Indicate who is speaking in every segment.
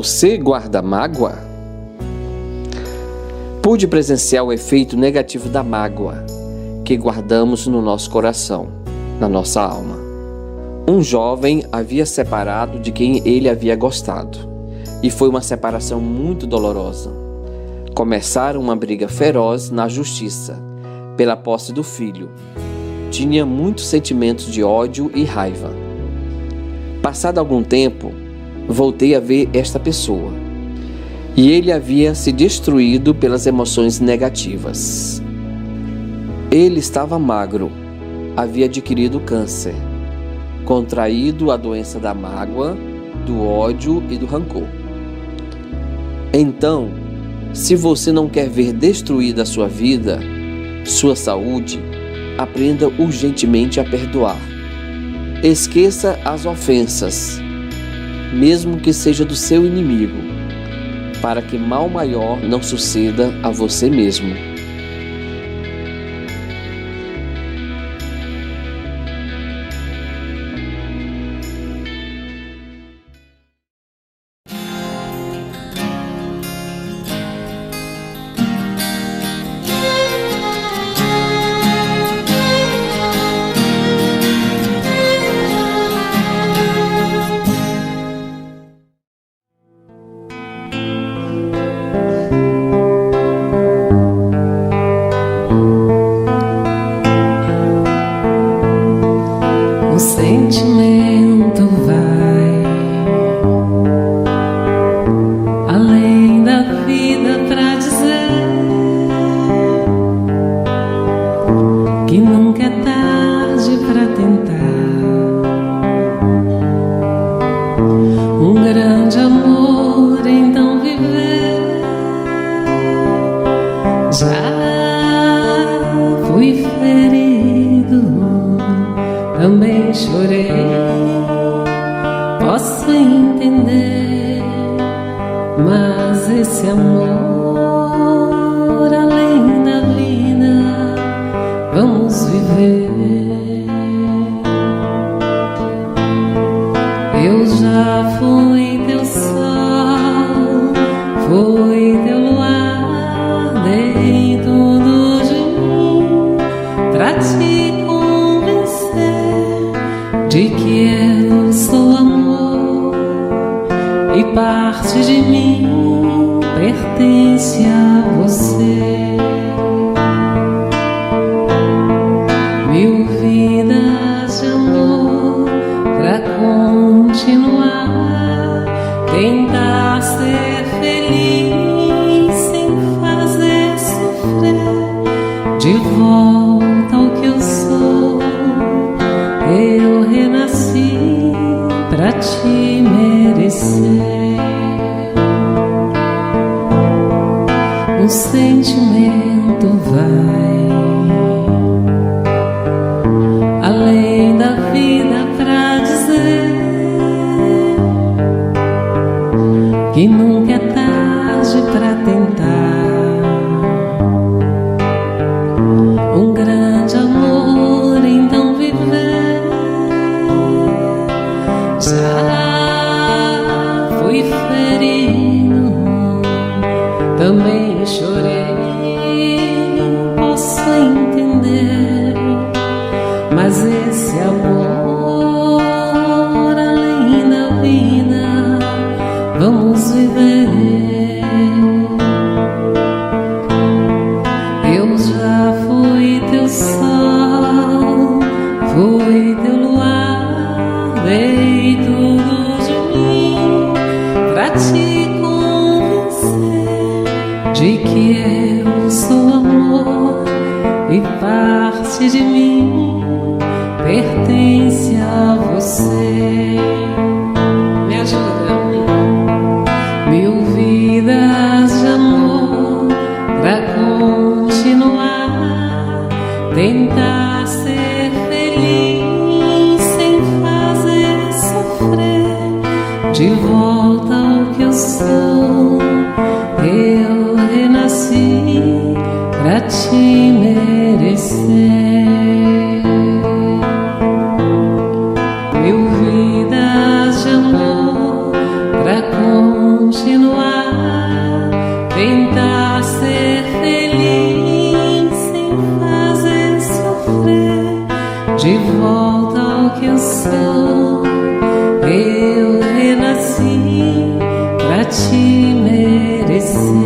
Speaker 1: Você guarda mágoa? Pude presenciar o efeito negativo da mágoa que guardamos no nosso coração, na nossa alma. Um jovem havia separado de quem ele havia gostado, e foi uma separação muito dolorosa. Começaram uma briga feroz na justiça, pela posse do filho. Tinha muitos sentimentos de ódio e raiva. Passado algum tempo, voltei a ver esta pessoa, e ele havia se destruído pelas emoções negativas. Ele estava magro, havia adquirido câncer, contraído a doença da mágoa, do ódio e do rancor. Então, se você não quer ver destruída a sua vida, sua saúde, aprenda urgentemente a perdoar. Esqueça as ofensas, mesmo que seja do seu inimigo, para que mal maior não suceda a você mesmo.
Speaker 2: O sentimento vai além da vida pra dizer que nunca é tarde pra tentar um grande amor, então viver. Já fui ferido, também chorei, posso entender, mas esse amor além da vida, vamos viver. Eu já fui teu sol, fui teu luar, dei tudo de mim pra te de que eu sou amor e parte de mim pertence a você. Mil vidas de amor pra continuar, tentar ser feliz sem fazer sofrer, de volta ao que eu sou. Eu renasci pra te merecer. O sentimento vai além da vida pra dizer que nunca é tarde pra tentar um grande amor, então viver. Já fui ferido, também chorei, posso entender, mas esse amor além da vida, vamos viver. Eu já fui teu sol, fui teu luar, dei tudo de mim pra te convencer de que eu sou amor e parte de mim pertence a você. Me ajuda. Mil vidas de amor pra continuar, tentar ser feliz sem fazer sofrer, de volta ao que eu sou. Eu renasci pra te merecer. Mil vidas de amor pra continuar, Tentar ser feliz sem fazer sofrer. De volta ao que eu sou, eu renasci pra te merecer.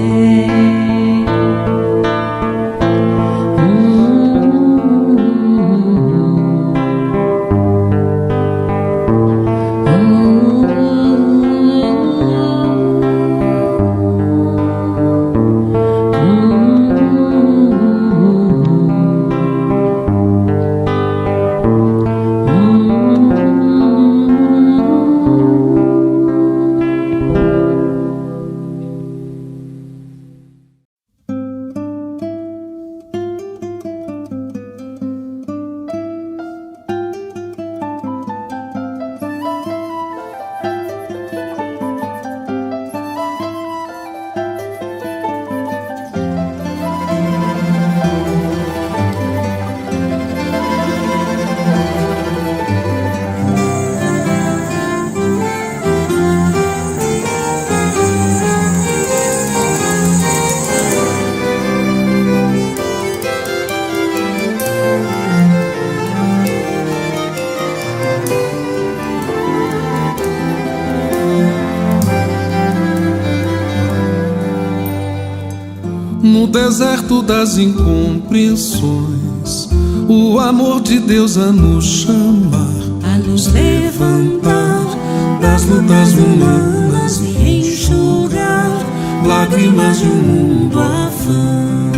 Speaker 3: No deserto das incompreensões, o amor de Deus a nos chamar,
Speaker 4: a nos levantar das lutas humanas e enxugar lágrimas de um mundo afã.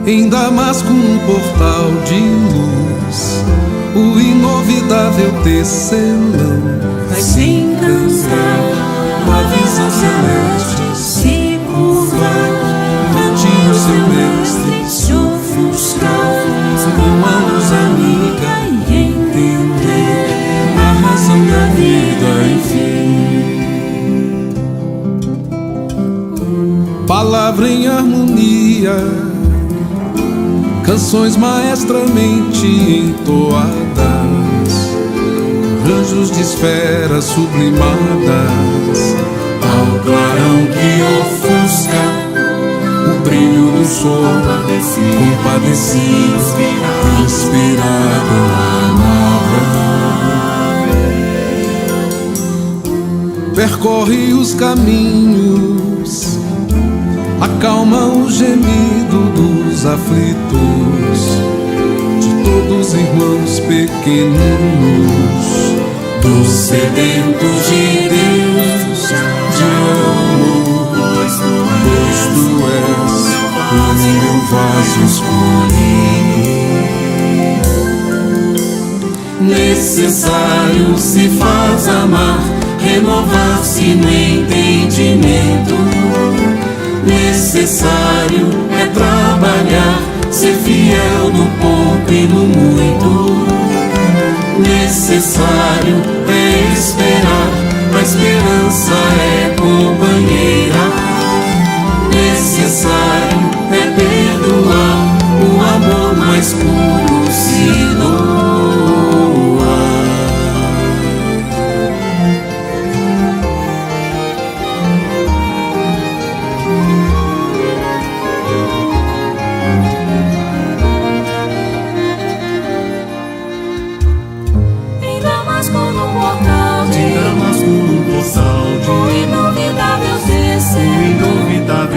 Speaker 3: Em Damasco um portal de luz, o inovidável tecelão
Speaker 4: vai se encantar com a visão celeste, se curvar ante o seu mestre, se ofuscar com a luz amiga e entender a razão da vida, enfim.
Speaker 3: Palavra em harmonia, canções maestramente entoadas, anjos de esferas sublimadas,
Speaker 4: ao clarão que ofusca o brilho do sol, compadecido, inspirado, amável.
Speaker 3: Percorre os caminhos, acalma o gemido dos aflitos, de todos irmãos pequeninos,
Speaker 4: dos sedentos de Deus, de amor, pois tu és o meu vaso escolhido. Necessário se faz amar, renovar-se no entendimento. Necessário é trabalhar, ser fiel no pouco e no muito. Necessário é esperar, a esperança é companheira. Necessário é perdoar, o amor mais puro se doa.
Speaker 2: O inovidável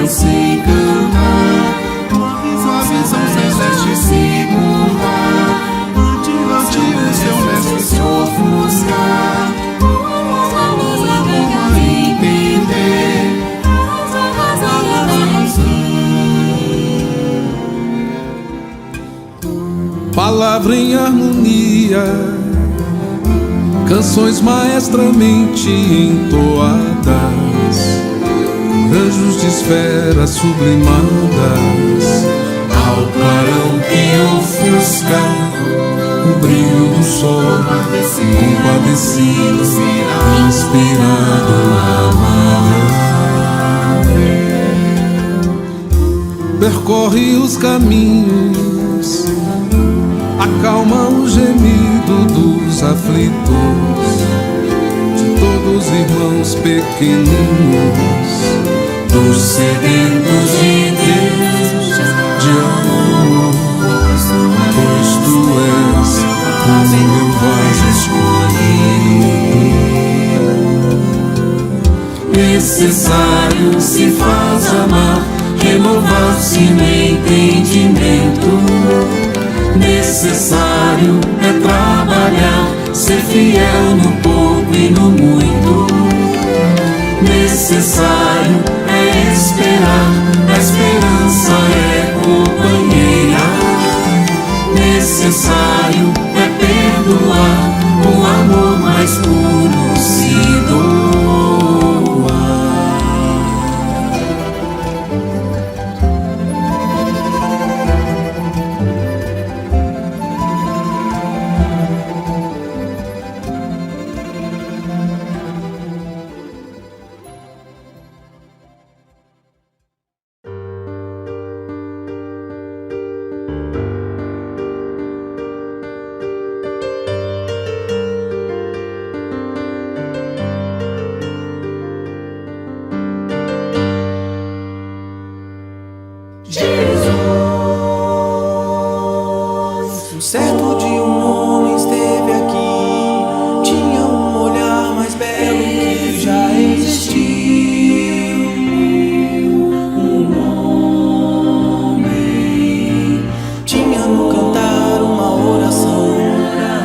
Speaker 4: se encantar, uma visão celeste se curvar, ante o seu mestre se ofuscar, uma luz amiga entender a razão da vida.
Speaker 3: palavra em harmonia, canções maestramente entoadas, anjos de esferas sublimadas,
Speaker 4: ao clarão que ofusca o brilho do sol, compadecido, inspirado, amável.
Speaker 3: percorre os caminhos, acalma o gemido dos aflitos, de todos meus irmãos pequeninos,
Speaker 4: dos sedentos de Deus, de amor, pois tu és o meu vaso escolhido. Necessário se faz amar, renovar-se no entendimento. Necessário é trabalhar, ser fiel no pouco e no muito. Necessário é esperar, a esperança é companheira. Necessário é perdoar, o amor mais puro se doa.
Speaker 5: Certo dia um homem esteve aqui, tinha um olhar mais belo que já existiu. Um homem tinha no cantar uma oração,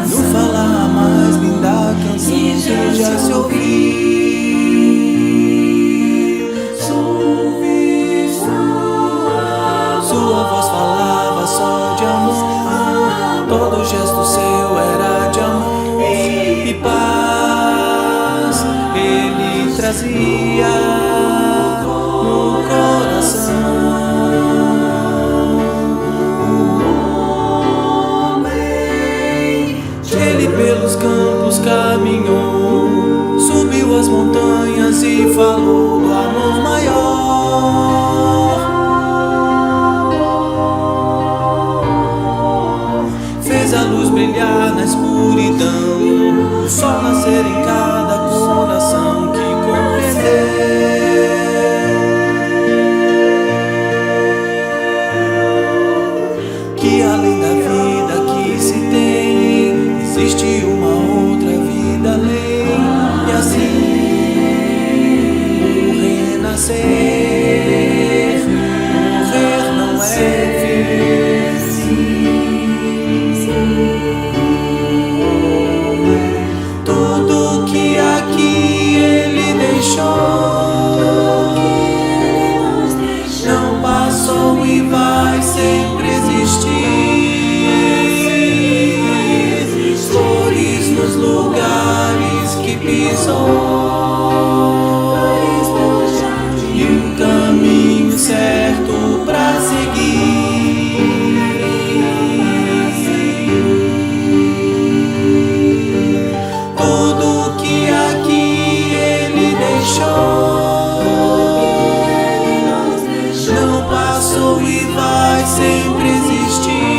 Speaker 5: no falar a mais linda canção que já se ouviu. Sua voz falava só de amor, todo gesto seu era de amor e paz. Ele trazia no coração. O homem, ele pelos campos caminhou, subiu as montanhas e falou do amor maior. Fez a luz brilhar na escuridão, o sol nascer em cada coração que compreendeu que além da vida que se tem, existe uma outra vida além. E assim o renascer, morrer não é fim. Tudo que aqui ele deixou não passou e vai sempre existir. Flores nos lugares que pisou e um caminho certo pra seguir. Tudo que aqui ele deixou não passou e vai sempre existir.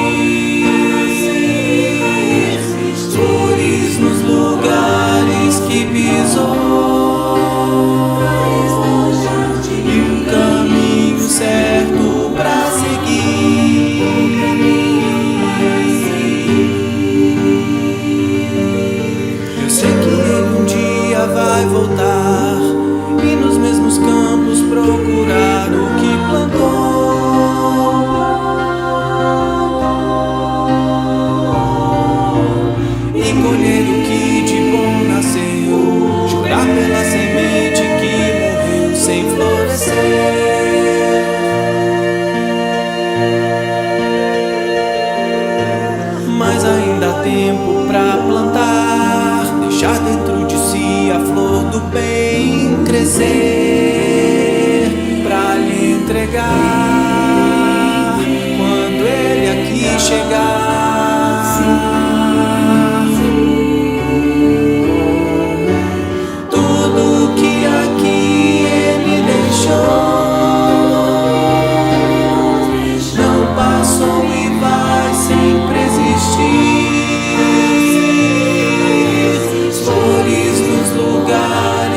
Speaker 5: Flores nos lugares que pisou e um caminho certo pra seguir. Eu sei que ele um dia vai voltar e nos mesmos campos procurar o que plantou. E colher o que de bom nasceu, chorar pela semente que morreu sem florescer. Mas ainda há tempo pra plantar, deixar dentro de si a flor do bem crescer, pra lhe entregar quando ele aqui chegar. Tudo que aqui ele deixou não passou e vai sempre existir. Flores nos lugares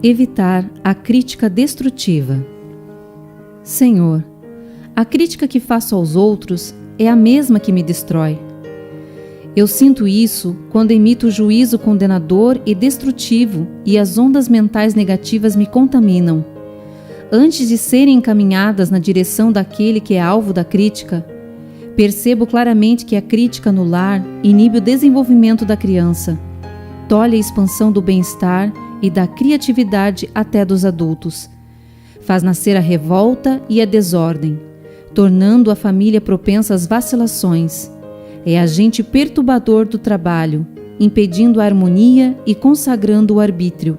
Speaker 6: evitar a crítica destrutiva. Senhor, a crítica que faço aos outros é a mesma que me destrói. Eu sinto isso quando emito juízo condenador e destrutivo e as ondas mentais negativas me contaminam. Antes de serem encaminhadas na direção daquele que é alvo da crítica, percebo claramente que a crítica no lar inibe o desenvolvimento da criança, tolhe a expansão do bem-estar e da criatividade até dos adultos. Faz nascer a revolta e a desordem, tornando a família propensa às vacilações. É agente perturbador do trabalho, impedindo a harmonia e consagrando o arbítrio.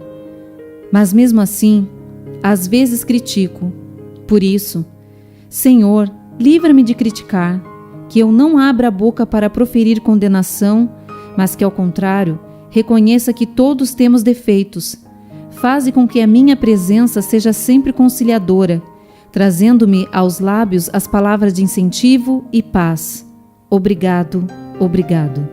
Speaker 6: Mas mesmo assim, às vezes critico. Por isso, Senhor, livra-me de criticar, que eu não abra a boca para proferir condenação, mas que, ao contrário, reconheça que todos temos defeitos. Faze com que a minha presença seja sempre conciliadora, trazendo-me aos lábios as palavras de incentivo e paz. Obrigado, obrigado.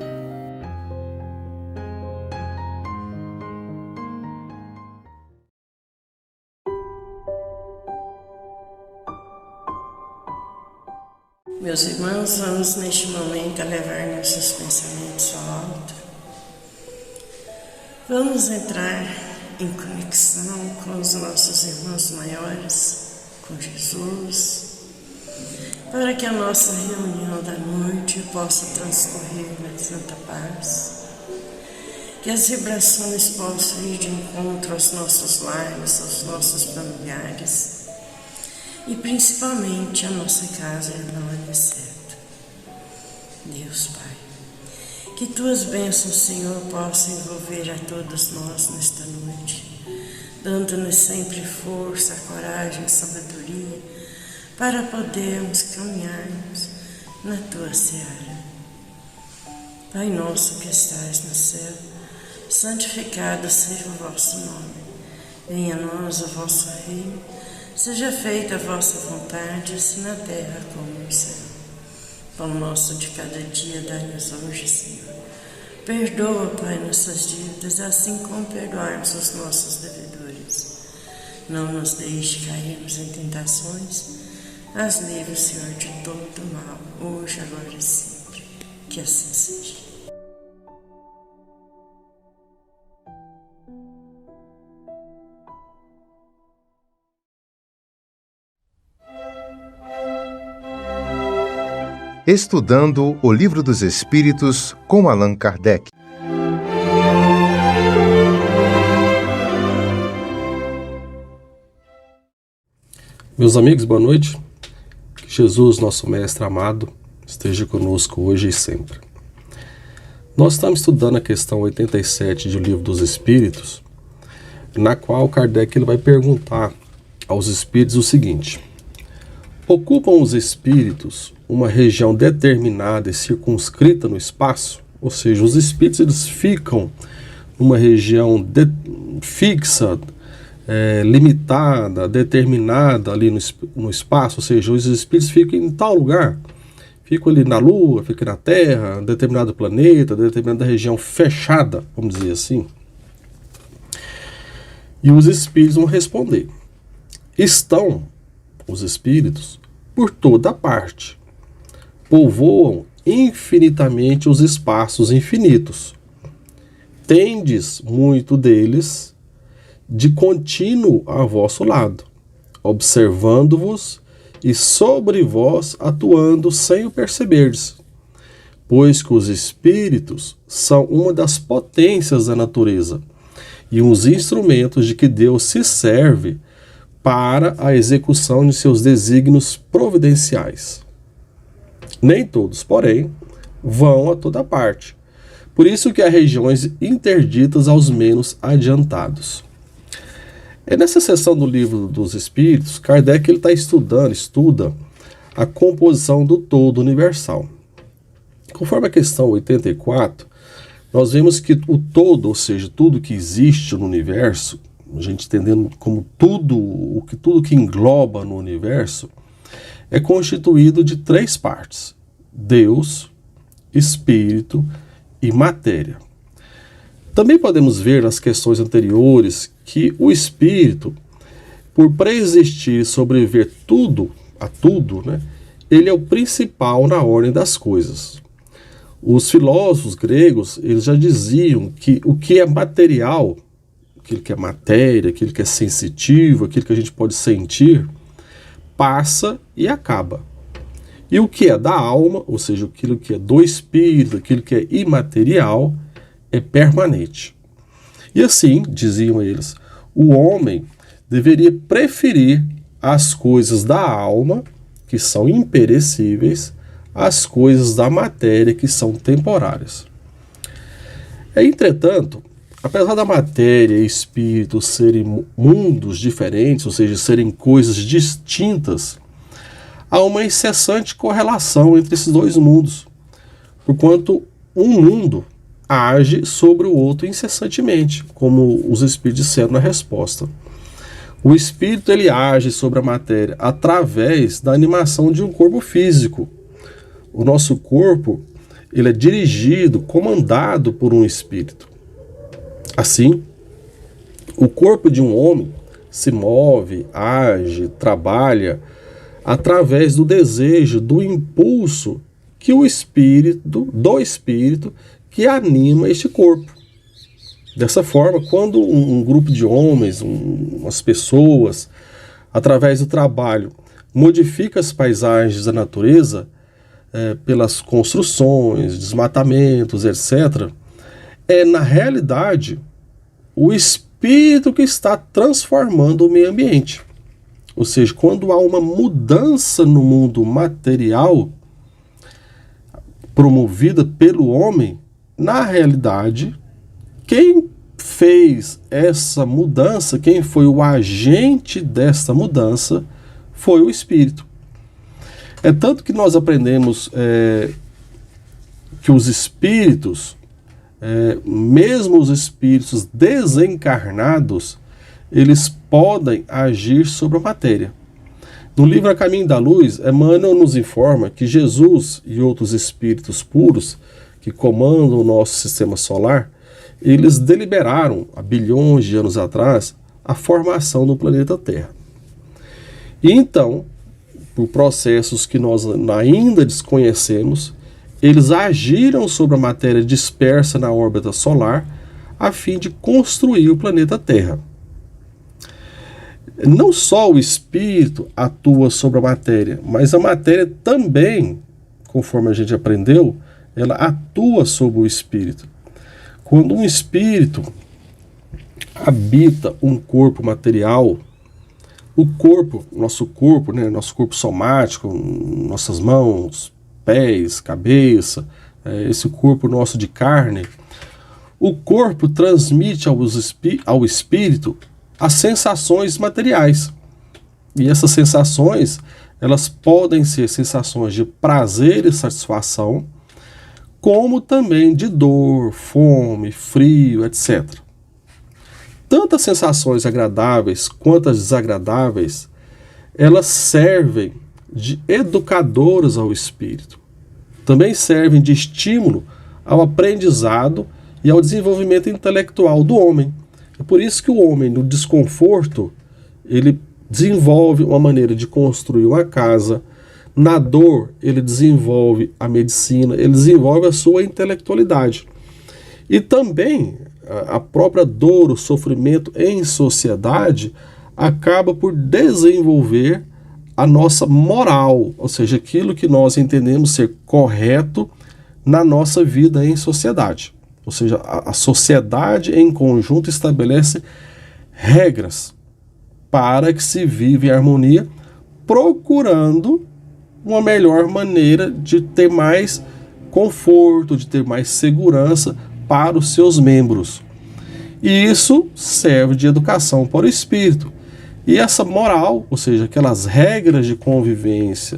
Speaker 7: Meus irmãos, vamos neste momento elevar nossos pensamentos ao alto. Vamos entrar em conexão com os nossos irmãos maiores, com Jesus, para que a nossa reunião da noite possa transcorrer na santa paz, que as vibrações possam ir de encontro aos nossos lares, aos nossos familiares, e principalmente a nossa casa não é certo. Deus Pai, que Tuas bênçãos, Senhor, possam envolver a todos nós nesta noite, dando-nos sempre força, coragem, sabedoria, para podermos caminharmos na Tua seara. Pai nosso que estais no céu, santificado seja o vosso nome. Venha a nós o vosso reino. Seja feita a vossa vontade, assim na terra como no céu. Pão nosso de cada dia dai-nos hoje, Senhor. Perdoa, Pai, nossas dívidas, assim como perdoarmos os nossos devedores. Não nos deixe cairmos em tentações, mas livre, Senhor, de todo mal, hoje, agora e sempre. Que assim seja.
Speaker 8: Estudando o Livro dos Espíritos com Allan Kardec.
Speaker 9: Meus amigos, boa noite. Que Jesus, nosso Mestre amado, esteja conosco hoje e sempre. Nós estamos estudando a questão 87 do Livro dos Espíritos, na qual Kardec ele vai perguntar aos espíritos o seguinte: ocupam os espíritos uma região determinada e circunscrita no espaço? Ou seja, os espíritos eles ficam numa região fixa, limitada, determinada ali no espaço, ou seja, os espíritos ficam em tal lugar, ficam ali na Lua, ficam na Terra, determinado planeta, determinada região fechada, vamos dizer assim. E os espíritos vão responder: estão os espíritos por toda parte, povoam infinitamente os espaços infinitos. Tendes muito deles de contínuo a vosso lado, observando-vos e sobre vós atuando sem o perceberdes, pois que os espíritos são uma das potências da natureza e uns instrumentos de que Deus se serve para a execução de seus desígnios providenciais. Nem todos, porém, vão a toda parte. Por isso que há regiões interditas aos menos adiantados. É nessa seção do Livro dos Espíritos, Kardec estuda a composição do todo universal. Conforme a questão 84, nós vemos que o todo, ou seja, tudo que existe no universo, a gente entendendo como tudo que engloba no universo, é constituído de 3 partes: Deus, Espírito e matéria. Também podemos ver nas questões anteriores que o espírito, por preexistir e sobreviver a tudo, né, ele é o principal na ordem das coisas. Os filósofos gregos, eles já diziam que o que é material, aquilo que é matéria, aquilo que é sensitivo, aquilo que a gente pode sentir, passa e acaba. E o que é da alma, ou seja, aquilo que é do espírito, aquilo que é imaterial, é permanente. E assim, diziam eles, o homem deveria preferir as coisas da alma, que são imperecíveis, às coisas da matéria, que são temporárias. Entretanto, apesar da matéria e espírito serem mundos diferentes, ou seja, serem coisas distintas, há uma incessante correlação entre esses dois mundos, porquanto um mundo age sobre o outro incessantemente, como os espíritos disseram na resposta. O espírito ele age sobre a matéria através da animação de um corpo físico. O nosso corpo ele é dirigido, comandado por um espírito. Assim, o corpo de um homem se move, age, trabalha através do desejo, do impulso que do espírito que anima este corpo. Dessa forma, quando um grupo de homens, umas pessoas, através do trabalho, modifica as paisagens da natureza, pelas construções, desmatamentos, etc., na realidade, o espírito que está transformando o meio ambiente. Ou seja, quando há uma mudança no mundo material promovida pelo homem, na realidade, quem fez essa mudança, quem foi o agente dessa mudança, foi o espírito. É tanto que nós aprendemos que os espíritos, mesmo os espíritos desencarnados, eles podem agir sobre a matéria. No livro A Caminho da Luz, Emmanuel nos informa que Jesus e outros espíritos puros que comandam o nosso sistema solar, eles deliberaram, há bilhões de anos atrás, a formação do planeta Terra. E então, por processos que nós ainda desconhecemos, eles agiram sobre a matéria dispersa na órbita solar a fim de construir o planeta Terra. Não só o espírito atua sobre a matéria, mas a matéria também, conforme a gente aprendeu, ela atua sobre o espírito. Quando um espírito habita um corpo material, nosso corpo somático, nossas mãos, pés, cabeça, esse corpo nosso de carne, o corpo transmite ao espírito as sensações materiais. E essas sensações, elas podem ser sensações de prazer e satisfação, como também de dor, fome, frio, etc. Tanto as sensações agradáveis quanto as desagradáveis, elas servem de educadoras ao espírito. Também servem de estímulo ao aprendizado e ao desenvolvimento intelectual do homem. É por isso que o homem, no desconforto, ele desenvolve uma maneira de construir uma casa. Na dor, ele desenvolve a medicina, ele desenvolve a sua intelectualidade. E também a própria dor, o sofrimento em sociedade, acaba por desenvolver a nossa moral, ou seja, aquilo que nós entendemos ser correto na nossa vida em sociedade. Ou seja, a sociedade em conjunto estabelece regras para que se viva em harmonia, procurando uma melhor maneira de ter mais conforto, de ter mais segurança para os seus membros. E isso serve de educação para o espírito. E essa moral, ou seja, aquelas regras de convivência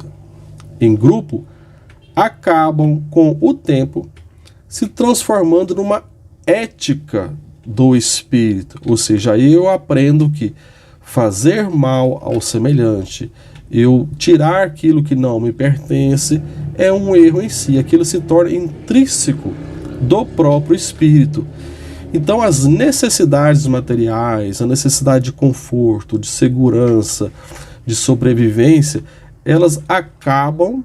Speaker 9: em grupo, acabam com o tempo se transformando numa ética do espírito. Ou seja, aí eu aprendo que fazer mal ao semelhante, eu tirar aquilo que não me pertence, é um erro em si. Aquilo se torna intrínseco do próprio espírito. Então as necessidades materiais, a necessidade de conforto, de segurança, de sobrevivência, elas acabam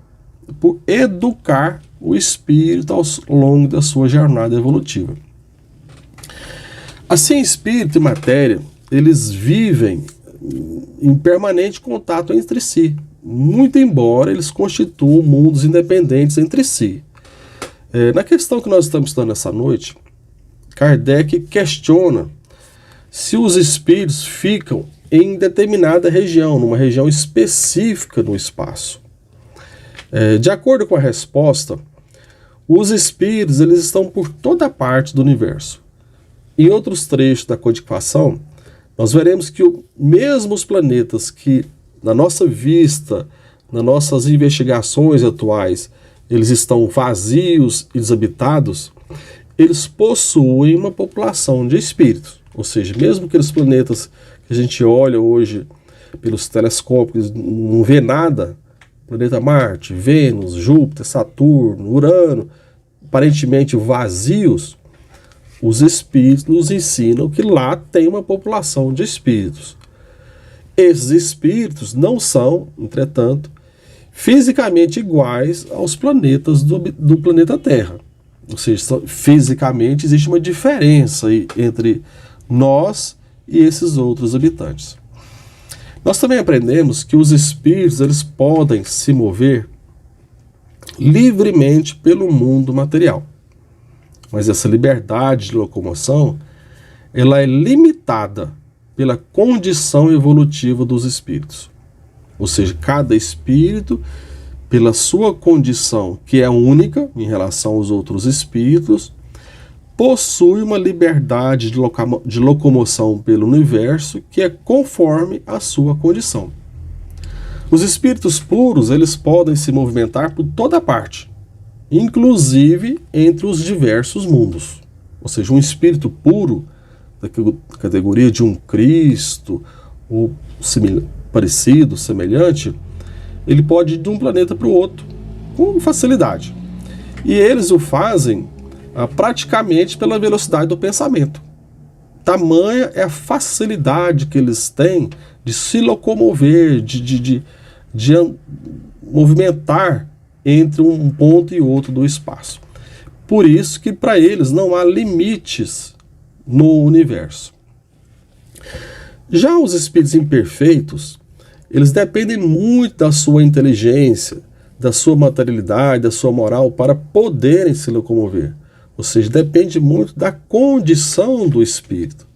Speaker 9: por educar o espírito ao longo da sua jornada evolutiva. Assim, espírito e matéria, eles vivem em permanente contato entre si, muito embora eles constituam mundos independentes entre si. Na questão que nós estamos estudando essa noite, Kardec questiona se os espíritos ficam em determinada região, numa região específica no espaço. De acordo com a resposta, os espíritos eles estão por toda parte do universo. Em outros trechos da codificação, nós veremos que mesmo os planetas que, na nossa vista, nas nossas investigações atuais, eles estão vazios e desabitados, eles possuem uma população de espíritos. Ou seja, mesmo aqueles planetas que a gente olha hoje pelos telescópios, não vê nada, planeta Marte, Vênus, Júpiter, Saturno, Urano, aparentemente vazios, os espíritos nos ensinam que lá tem uma população de espíritos. Esses espíritos não são, entretanto, fisicamente iguais aos planetas do planeta Terra. Ou seja, fisicamente existe uma diferença entre nós e esses outros habitantes. Nós também aprendemos que os espíritos eles podem se mover livremente pelo mundo material. Mas essa liberdade de locomoção, ela é limitada pela condição evolutiva dos espíritos. Ou seja, cada espírito, pela sua condição, que é única em relação aos outros espíritos, possui uma liberdade de locomoção pelo universo que é conforme a sua condição. Os espíritos puros, eles podem se movimentar por toda parte, inclusive entre os diversos mundos. Ou seja, um espírito puro, da categoria de um Cristo, ou parecido, semelhante, ele pode ir de um planeta para o outro com facilidade. E eles o fazem praticamente pela velocidade do pensamento. Tamanha é a facilidade que eles têm de se locomover, de movimentar entre um ponto e outro do espaço. Por isso que para eles não há limites no universo. Já os espíritos imperfeitos, eles dependem muito da sua inteligência, da sua materialidade, da sua moral para poderem se locomover. Ou seja, depende muito da condição do espírito.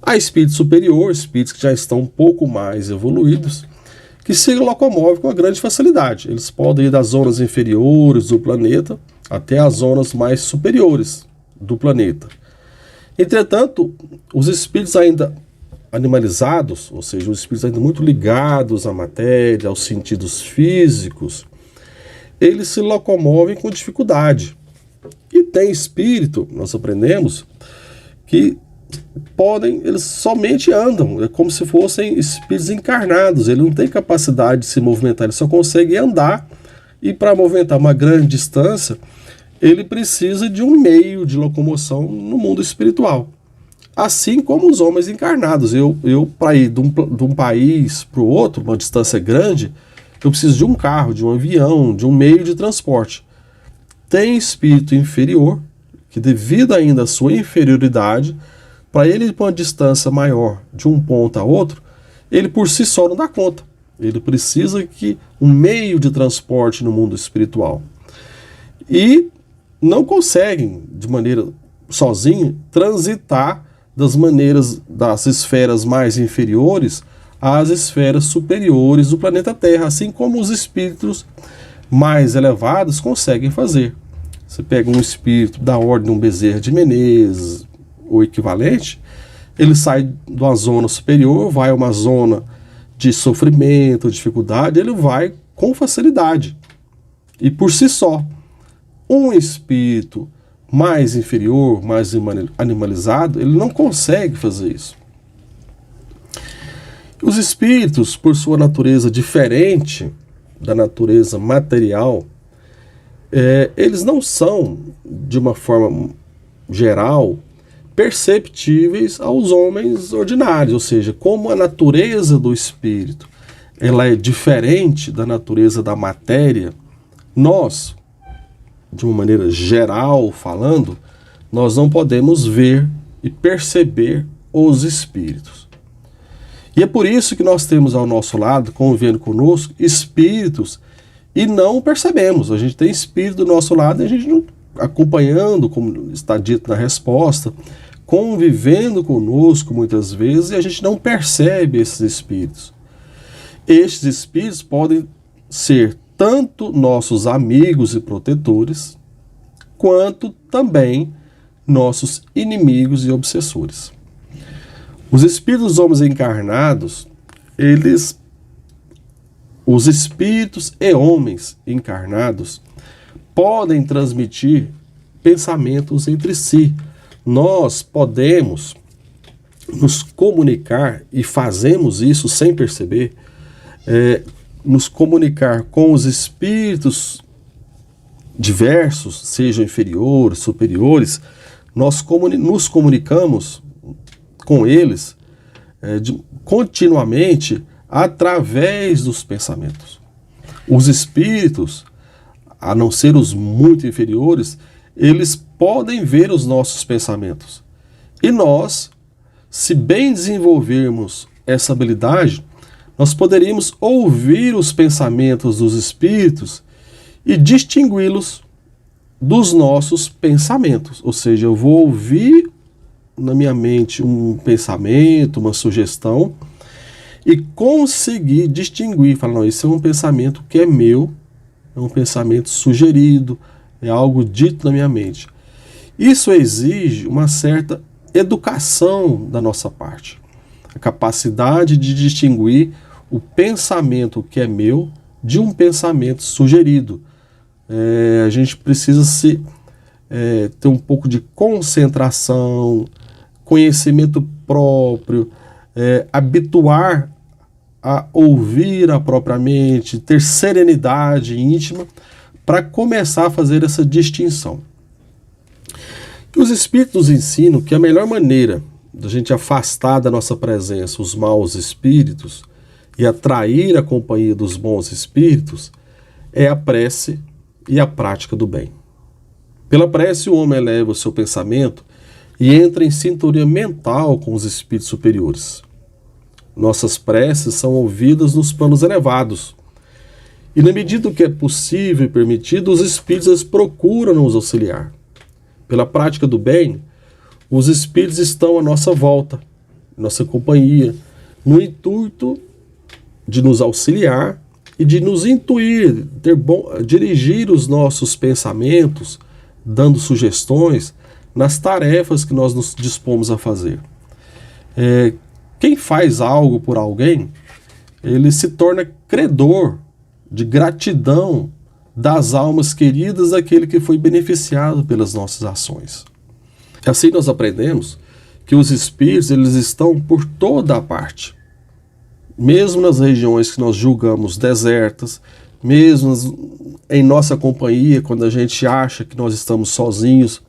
Speaker 9: Há espíritos superiores, espíritos que já estão um pouco mais evoluídos, que se locomovem com uma grande facilidade. Eles podem ir das zonas inferiores do planeta até as zonas mais superiores do planeta. Entretanto, os espíritos ainda animalizados, ou seja, os espíritos ainda muito ligados à matéria, aos sentidos físicos, eles se locomovem com dificuldade. E tem espírito, nós aprendemos, que eles somente andam, é como se fossem espíritos encarnados, ele não tem capacidade de se movimentar, ele só consegue andar, e para movimentar uma grande distância, ele precisa de um meio de locomoção no mundo espiritual. Assim como os homens encarnados. Eu para ir de um país para o outro, uma distância grande, eu preciso de um carro, de um avião, de um meio de transporte. Tem espírito inferior, que devido ainda à sua inferioridade, para ele ir para uma distância maior de um ponto a outro, ele por si só não dá conta. Ele precisa que um meio de transporte no mundo espiritual. E não conseguem, de maneira sozinho, transitar das esferas mais inferiores às esferas superiores do planeta Terra, assim como os espíritos mais elevados conseguem fazer. Você pega um espírito da ordem de um Bezerra de Menezes, ou equivalente, ele sai de uma zona superior, vai a uma zona de sofrimento, dificuldade, ele vai com facilidade. E por si só, um espírito mais inferior, mais animalizado, ele não consegue fazer isso. Os espíritos, por sua natureza diferente da natureza material, eles não são, de uma forma geral, perceptíveis aos homens ordinários, ou seja, como a natureza do espírito ela é diferente da natureza da matéria, nós, de uma maneira geral falando, nós não podemos ver e perceber os espíritos. E é por isso que nós temos ao nosso lado, convivendo conosco, espíritos e não percebemos. A gente tem espírito do nosso lado e a gente não, acompanhando, como está dito na resposta, convivendo conosco muitas vezes e a gente não percebe esses espíritos. Estes espíritos podem ser tanto nossos amigos e protetores, quanto também nossos inimigos e obsessores. Os espíritos dos homens encarnados, os espíritos e homens encarnados podem transmitir pensamentos entre si. Nós podemos nos comunicar, e fazemos isso sem perceber, nos comunicar com os espíritos diversos, sejam inferiores, superiores, nós nos comunicamos com eles continuamente através dos pensamentos. Os espíritos, a não ser os muito inferiores, eles podem ver os nossos pensamentos. E nós, se bem desenvolvermos essa habilidade, nós poderíamos ouvir os pensamentos dos espíritos e distingui-los dos nossos pensamentos. Ou seja, eu vou ouvir na minha mente um pensamento, uma sugestão, e conseguir distinguir, falar, não, esse é um pensamento que é meu, é um pensamento sugerido, é algo dito na minha mente. Isso exige uma certa educação da nossa parte. A capacidade de distinguir o pensamento que é meu de um pensamento sugerido. A gente precisa ter um pouco de concentração, conhecimento próprio, habituar a ouvir a própria mente, ter serenidade íntima para começar a fazer essa distinção. E os espíritos nos ensinam que a melhor maneira da gente afastar da nossa presença os maus espíritos e atrair a companhia dos bons espíritos é a prece e a prática do bem. Pela prece, o homem eleva o seu pensamento e entra em sintonia mental com os espíritos superiores. Nossas preces são ouvidas nos planos elevados. E na medida que é possível e permitido, os espíritos procuram nos auxiliar. Pela prática do bem, os espíritos estão à nossa volta, nossa companhia, no intuito de nos auxiliar e de nos intuir, dirigir os nossos pensamentos, dando sugestões nas tarefas que nós nos dispomos a fazer. Quem faz algo por alguém, ele se torna credor de gratidão das almas queridas daquele que foi beneficiado pelas nossas ações. Assim nós aprendemos que os espíritos eles estão por toda a parte. Mesmo nas regiões que nós julgamos desertas, mesmo em nossa companhia, quando a gente acha que nós estamos sozinhos,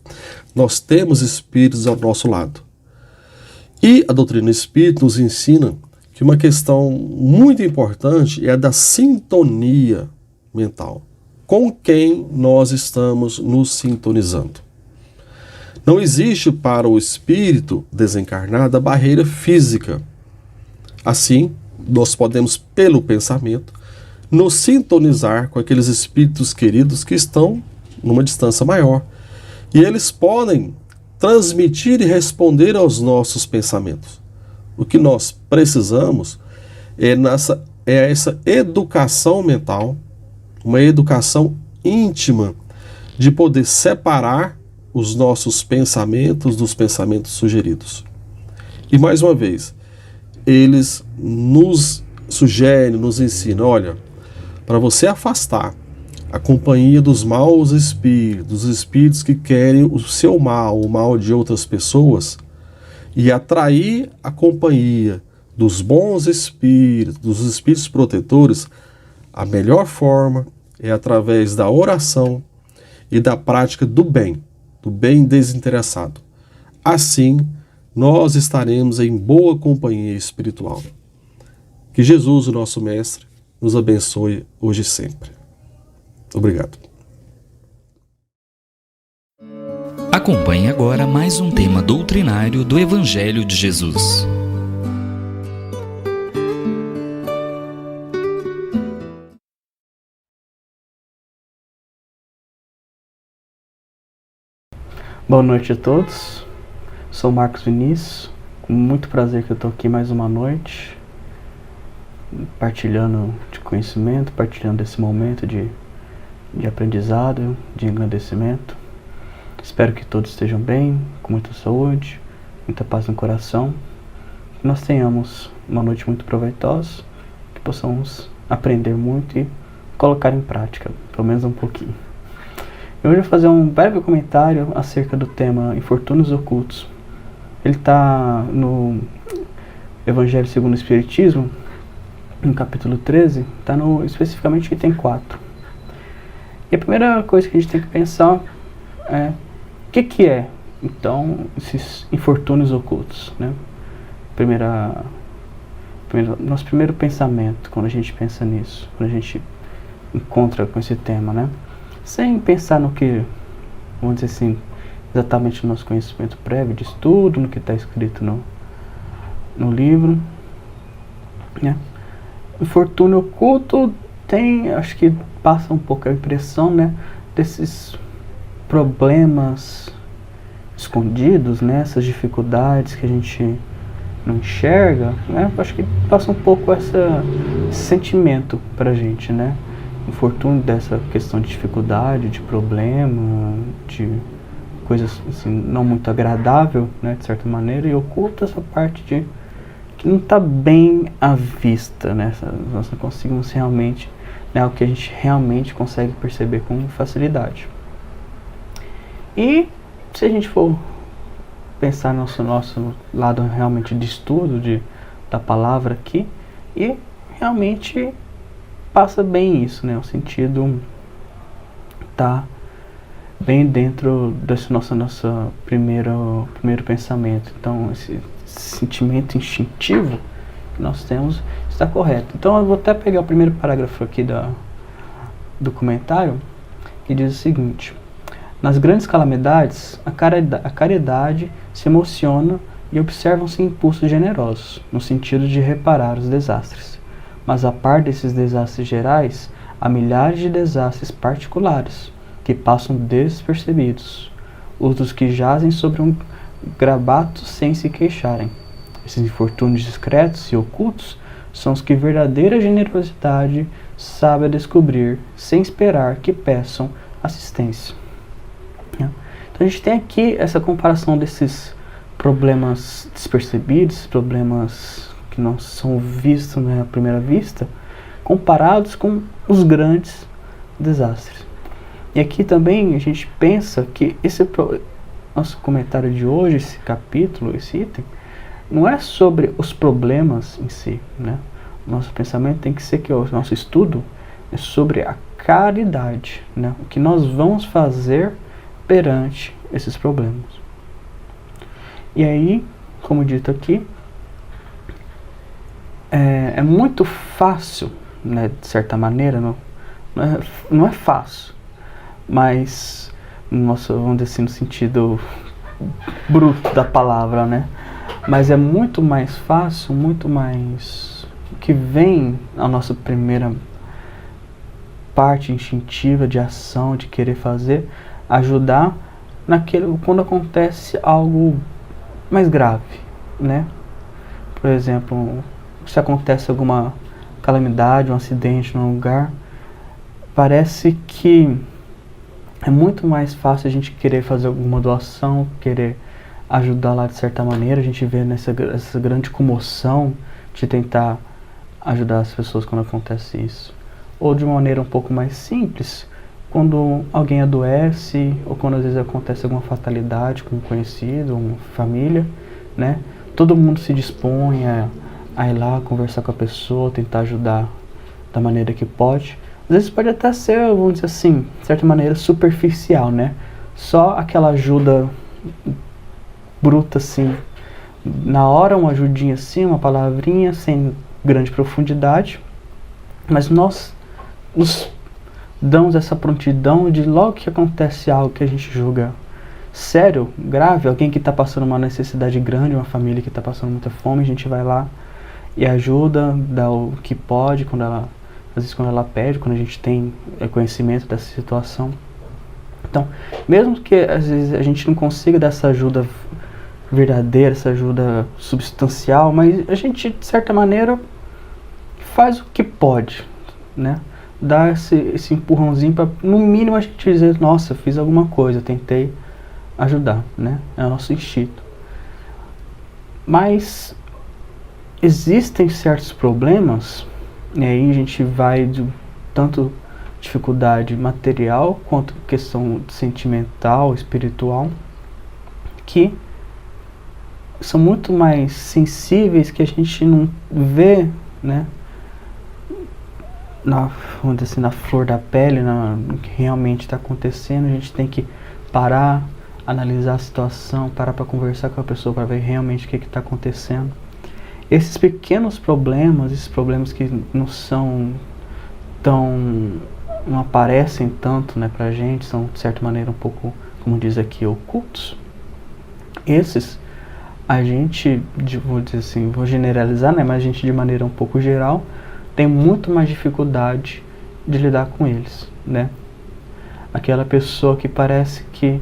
Speaker 9: nós temos espíritos ao nosso lado. E a doutrina espírita nos ensina que uma questão muito importante é a da sintonia mental. Com quem nós estamos nos sintonizando. Não existe para o espírito desencarnado a barreira física. Assim, nós podemos, pelo pensamento, nos sintonizar com aqueles espíritos queridos que estão numa distância maior. E eles podem transmitir e responder aos nossos pensamentos. O que nós precisamos é essa educação mental, uma educação íntima de poder separar os nossos pensamentos dos pensamentos sugeridos. E mais uma vez, eles nos sugerem, nos ensinam, olha, para você afastar a companhia dos maus espíritos, dos espíritos que querem o seu mal, o mal de outras pessoas, e atrair a companhia dos bons espíritos, dos espíritos protetores, a melhor forma é através da oração e da prática do bem desinteressado. Assim, nós estaremos em boa companhia espiritual. Que Jesus, o nosso Mestre, nos abençoe hoje e sempre. Obrigado.
Speaker 10: Acompanhe agora mais um tema doutrinário do Evangelho de Jesus.
Speaker 11: Boa noite a todos, sou Marcos Vinícius, com muito prazer que eu estou aqui mais uma noite, partilhando de conhecimento, partilhando esse momento de aprendizado, de engrandecimento. Espero que todos estejam bem, com muita saúde, muita paz no coração, que nós tenhamos uma noite muito proveitosa, que possamos aprender muito e colocar em prática, pelo menos um pouquinho. Eu hoje vou fazer um breve comentário acerca do tema Infortúnios Ocultos. Ele está no Evangelho segundo o Espiritismo, no capítulo 13, está especificamente no item 4. E a primeira coisa que a gente tem que pensar é o que é, então, esses infortúnios ocultos, né? Nosso primeiro pensamento, quando a gente pensa nisso, quando a gente encontra com esse tema, né? Sem pensar no que, vamos dizer assim, exatamente no nosso conhecimento prévio de estudo, no que está escrito no livro, né? Infortúnio oculto tem, acho que passa um pouco a impressão, né, desses problemas escondidos, né, essas dificuldades que a gente não enxerga, né? Acho que passa um pouco esse sentimento pra gente, né? Infortúnio dessa questão de dificuldade, de problema, de coisas assim, não muito agradável, né, de certa maneira, e oculta essa parte de que não está bem à vista, né? Nós não conseguimos realmente, né, algo que a gente realmente consegue perceber com facilidade. E se a gente for pensar no nosso lado realmente de estudo da palavra aqui, e realmente passa bem isso, né? O sentido tá bem dentro desse nosso primeiro pensamento. Então, esse sentimento instintivo que nós temos está correto. Então, eu vou até pegar o primeiro parágrafo aqui do comentário, que diz o seguinte: nas grandes calamidades, a caridade se emociona e observam-se impulsos generosos, no sentido de reparar os desastres. Mas a par desses desastres gerais, há milhares de desastres particulares, que passam despercebidos, outros que jazem sobre um grabato sem se queixarem. Esses infortúnios discretos e ocultos são os que verdadeira generosidade sabe descobrir, sem esperar que peçam assistência. Então a gente tem aqui essa comparação desses problemas despercebidos, problemas que não são vistos, né, à primeira vista, comparados com os grandes desastres. E aqui também a gente pensa que nosso comentário de hoje, esse capítulo, esse item, não é sobre os problemas em si, né? Nosso pensamento tem que ser que o nosso estudo é sobre a caridade, né? O que nós vamos fazer perante esses problemas. E aí, como dito aqui, é muito fácil, né, de certa maneira, não é fácil, mas vamos dizer assim, no sentido bruto da palavra, né? Mas é muito mais fácil, muito mais que vem a nossa primeira parte instintiva de ação, de querer fazer, ajudar quando acontece algo mais grave, né? Por exemplo, se acontece alguma calamidade, um acidente num lugar, parece que é muito mais fácil a gente querer fazer alguma doação, querer ajudar lá de certa maneira. A gente vê essa grande comoção de tentar ajudar as pessoas quando acontece isso. Ou de uma maneira um pouco mais simples, quando alguém adoece, ou quando às vezes acontece alguma fatalidade com um conhecido, uma família, né? Todo mundo se dispõe a ir lá conversar com a pessoa, tentar ajudar da maneira que pode. Às vezes pode até ser, vamos dizer assim, de certa maneira superficial, né? Só aquela ajuda bruta assim, na hora uma ajudinha assim, uma palavrinha sem grande profundidade, mas nós nos damos essa prontidão de logo que acontece algo que a gente julga sério, grave, alguém que está passando uma necessidade grande, uma família que está passando muita fome, a gente vai lá e ajuda, dá o que pode, às vezes quando ela pede, quando a gente tem conhecimento dessa situação. Então, mesmo que às vezes a gente não consiga dar essa ajuda verdadeira, essa ajuda substancial, mas a gente, de certa maneira, faz o que pode, né? Dá esse empurrãozinho para, no mínimo, a gente dizer, nossa, fiz alguma coisa, tentei ajudar, né? É o nosso instinto. Mas existem certos problemas, e aí a gente vai de tanto dificuldade material quanto questão sentimental, espiritual, que são muito mais sensíveis, que a gente não vê, né, vamos dizer assim, na flor da pele, no que realmente está acontecendo. A gente tem que parar, analisar a situação, parar para conversar com a pessoa para ver realmente o que está acontecendo. Esses pequenos problemas, esses problemas que não aparecem tanto, né, pra gente, são de certa maneira um pouco, como diz aqui, ocultos. Esses a gente, vou dizer assim, vou generalizar, né, mas a gente de maneira um pouco geral tem muito mais dificuldade de lidar com eles, né? Aquela pessoa que parece que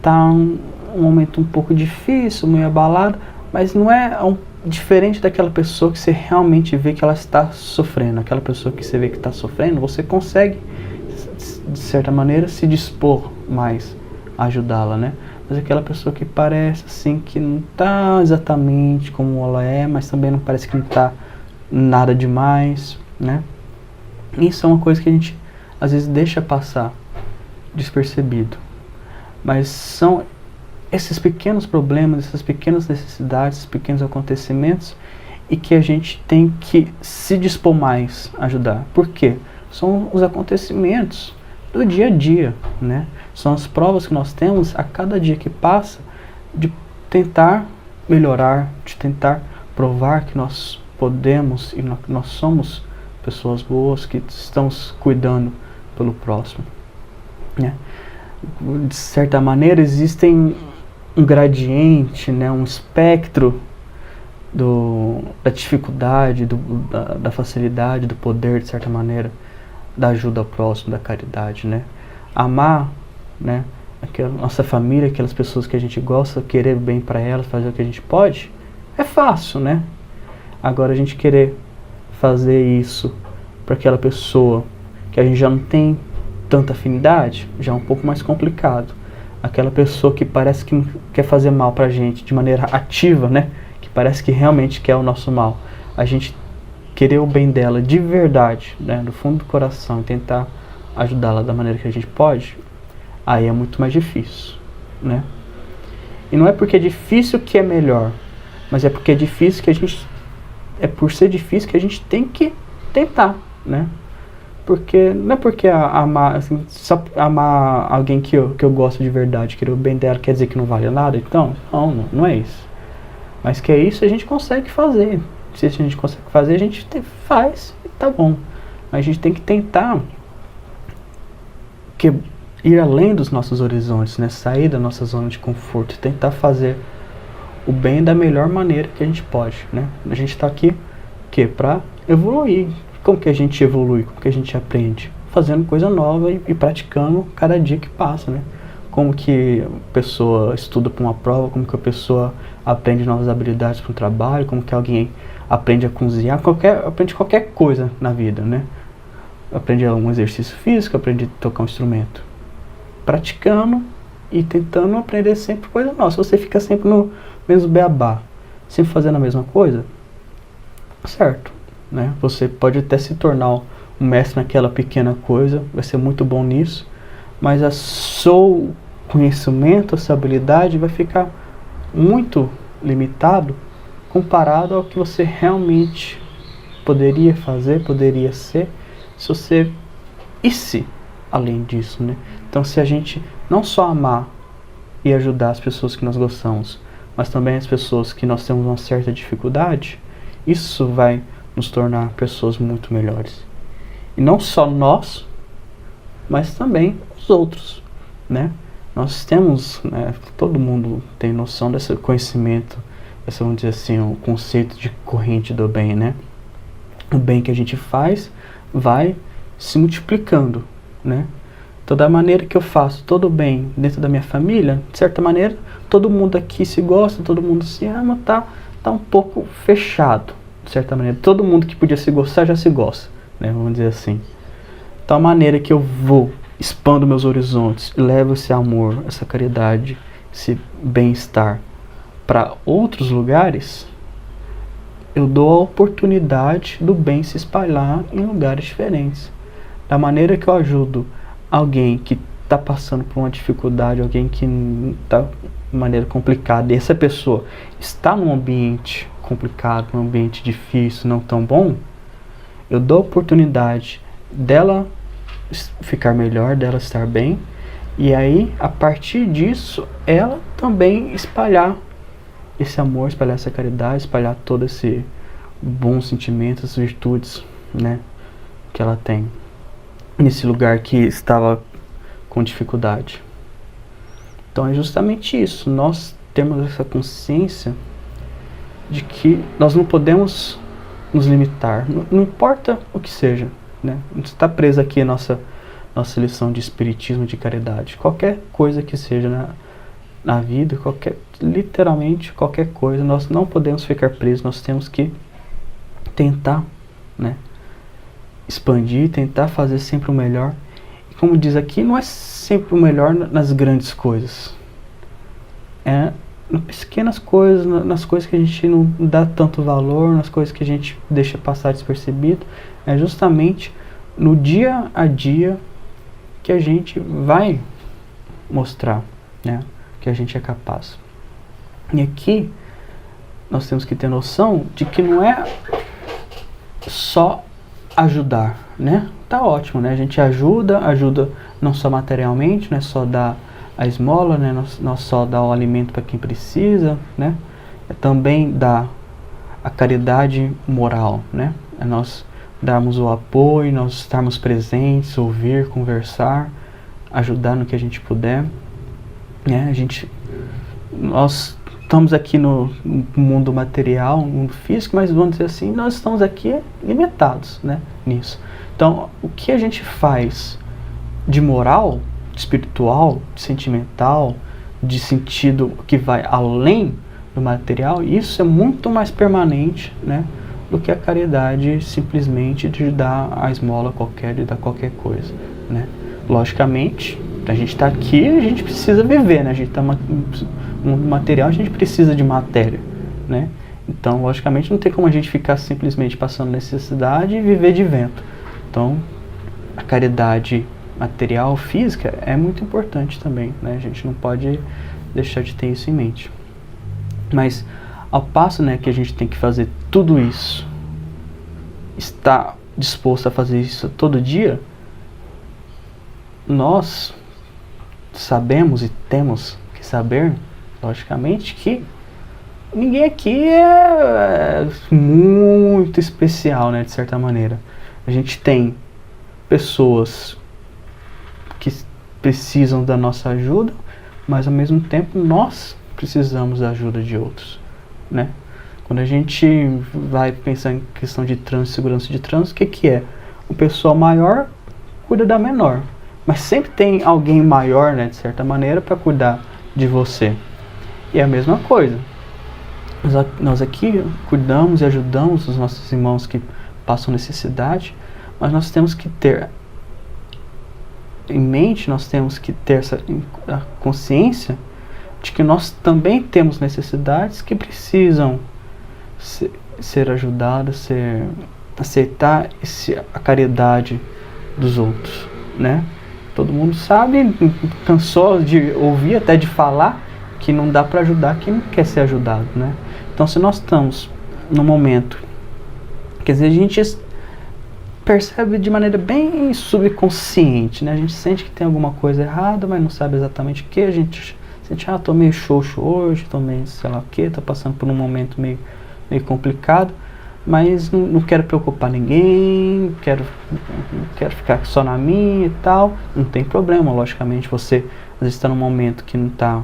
Speaker 11: tá um momento um pouco difícil, meio abalado, mas não é diferente daquela pessoa que você realmente vê que ela está sofrendo. Aquela pessoa que você vê que está sofrendo, você consegue, de certa maneira, se dispor mais a ajudá-la, né? Mas aquela pessoa que parece assim, que não está exatamente como ela é, mas também não parece que não está nada demais, né? Isso é uma coisa que a gente às vezes deixa passar despercebido. Mas são esses pequenos problemas, essas pequenas necessidades, esses pequenos acontecimentos, e que a gente tem que se dispor mais a ajudar. Por quê? São os acontecimentos do dia a dia, né? São as provas que nós temos a cada dia que passa, de tentar melhorar, de tentar provar que nós podemos e nós somos pessoas boas, que estamos cuidando pelo próximo, né? De certa maneira existem um gradiente, né, um espectro da dificuldade, da facilidade, do poder, de certa maneira, da ajuda ao próximo, da caridade, né? Amar, né, aquela nossa família, aquelas pessoas que a gente gosta, querer bem para elas, fazer o que a gente pode, é fácil, né? Agora a gente querer fazer isso para aquela pessoa que a gente já não tem tanta afinidade, já é um pouco mais complicado. Aquela pessoa que parece que quer fazer mal pra gente de maneira ativa, né? Que parece que realmente quer o nosso mal. A gente querer o bem dela de verdade, né? Do fundo do coração, e tentar ajudá-la da maneira que a gente pode, aí é muito mais difícil, né? E não é porque é difícil que é melhor, mas é porque é difícil que a gente... É por ser difícil que a gente tem que tentar, né? Porque não é porque amar, assim, só amar alguém que eu gosto de verdade, querer o bem dela, quer dizer que não vale nada. Então, não é isso. Mas que é isso a gente consegue fazer. Se a gente consegue fazer, a gente faz e tá bom. Mas a gente tem que tentar ir além dos nossos horizontes, né? Sair da nossa zona de conforto, tentar fazer o bem da melhor maneira que a gente pode, né? A gente está aqui para evoluir. Como que a gente evolui? Como que a gente aprende? Fazendo coisa nova e praticando cada dia que passa, né? Como que a pessoa estuda para uma prova, como que a pessoa aprende novas habilidades para um trabalho, como que alguém aprende a cozinhar, aprende qualquer coisa na vida, né? Aprende um exercício físico, aprende a tocar um instrumento. Praticando e tentando aprender sempre coisa nova. Se você fica sempre no mesmo beabá, sempre fazendo a mesma coisa, certo, né? Você pode até se tornar um mestre naquela pequena coisa, vai ser muito bom nisso, mas o seu conhecimento, a sua habilidade vai ficar muito limitado comparado ao que você realmente poderia fazer, poderia ser, se você isse além disso, né? Então, se a gente não só amar e ajudar as pessoas que nós gostamos, mas também as pessoas que nós temos uma certa dificuldade, isso vai nos tornar pessoas muito melhores. E não só nós, mas também os outros, né? Nós temos, né, todo mundo tem noção desse conhecimento, esse, vamos dizer assim, o conceito de corrente do bem, né? O bem que a gente faz vai se multiplicando, né? Toda maneira que eu faço todo bem dentro da minha família, de certa maneira, todo mundo aqui se gosta, todo mundo se ama, tá um pouco fechado, de certa maneira. Todo mundo que podia se gostar já se gosta, né? Vamos dizer assim. Então a maneira que eu vou, expando meus horizontes, levo esse amor, essa caridade, esse bem-estar para outros lugares, eu dou a oportunidade do bem se espalhar em lugares diferentes. Da maneira que eu ajudo alguém que está passando por uma dificuldade, alguém que está de maneira complicada, e essa pessoa está num ambiente complicado, num ambiente difícil, não tão bom, eu dou a oportunidade dela ficar melhor, dela estar bem, e aí, a partir disso, ela também espalhar esse amor, espalhar essa caridade, espalhar todo esse bons sentimentos, virtudes, né, que ela tem nesse lugar que estava com dificuldade. Então é justamente isso, nós temos essa consciência de que nós não podemos nos limitar, não importa o que seja, né? Não está preso aqui a nossa lição de espiritismo, de caridade, qualquer coisa que seja na vida, literalmente qualquer coisa, nós não podemos ficar presos, nós temos que tentar, né, expandir, tentar fazer sempre o melhor. E como diz aqui, não é sempre o melhor nas grandes coisas, é nas pequenas coisas, nas coisas que a gente não dá tanto valor, nas coisas que a gente deixa passar despercebido. É justamente no dia a dia que a gente vai mostrar, né, que a gente é capaz. E aqui nós temos que ter noção de que não é só ajudar, né? Tá ótimo, né? A gente ajuda não só materialmente, não é só dar a esmola, né? Não só dar o alimento para quem precisa, né? É também dar a caridade moral, né? É nós darmos o apoio, nós estarmos presentes, ouvir, conversar, ajudar no que a gente puder, né? Nós estamos aqui no mundo material, no mundo físico, mas vamos dizer assim, nós estamos aqui limitados, né, nisso. Então, o que a gente faz de moral, de espiritual, de sentimental, de sentido que vai além do material, isso é muito mais permanente, né, do que a caridade simplesmente de dar a esmola qualquer, de dar qualquer coisa, né. Logicamente, a gente está aqui, a gente precisa viver, né, a gente está no mundo material, a gente precisa de matéria, né? Então, logicamente, não tem como a gente ficar simplesmente passando necessidade e viver de vento. Então, a caridade material, física, é muito importante também, né? A gente não pode deixar de ter isso em mente. Mas, ao passo, né, que a gente tem que fazer tudo isso, está disposto a fazer isso todo dia, nós sabemos e temos que saber, logicamente, que ninguém aqui é muito especial, né, de certa maneira. A gente tem pessoas que precisam da nossa ajuda, mas ao mesmo tempo nós precisamos da ajuda de outros, né? Quando a gente vai pensar em questão de trânsito, segurança de trânsito, o que é? O pessoal maior cuida da menor, mas sempre tem alguém maior, né, de certa maneira, para cuidar de você. E é a mesma coisa. Nós aqui cuidamos e ajudamos os nossos irmãos que passam necessidade, mas nós temos que ter em mente, nós temos que ter essa consciência de que nós também temos necessidades que precisam ser ajudadas, aceitar a caridade dos outros, né? Todo mundo sabe, cansou de ouvir, até de falar, que não dá para ajudar quem não quer ser ajudado, né? Então, se nós estamos num momento, quer dizer, a gente percebe de maneira bem subconsciente, né? A gente sente que tem alguma coisa errada, mas não sabe exatamente o que, a gente Sente, tô meio xoxo hoje, tô meio sei lá o que, tô passando por um momento meio complicado, mas não quero preocupar ninguém, quero ficar só na minha e tal. Não tem problema, logicamente, você às vezes está num momento que não está,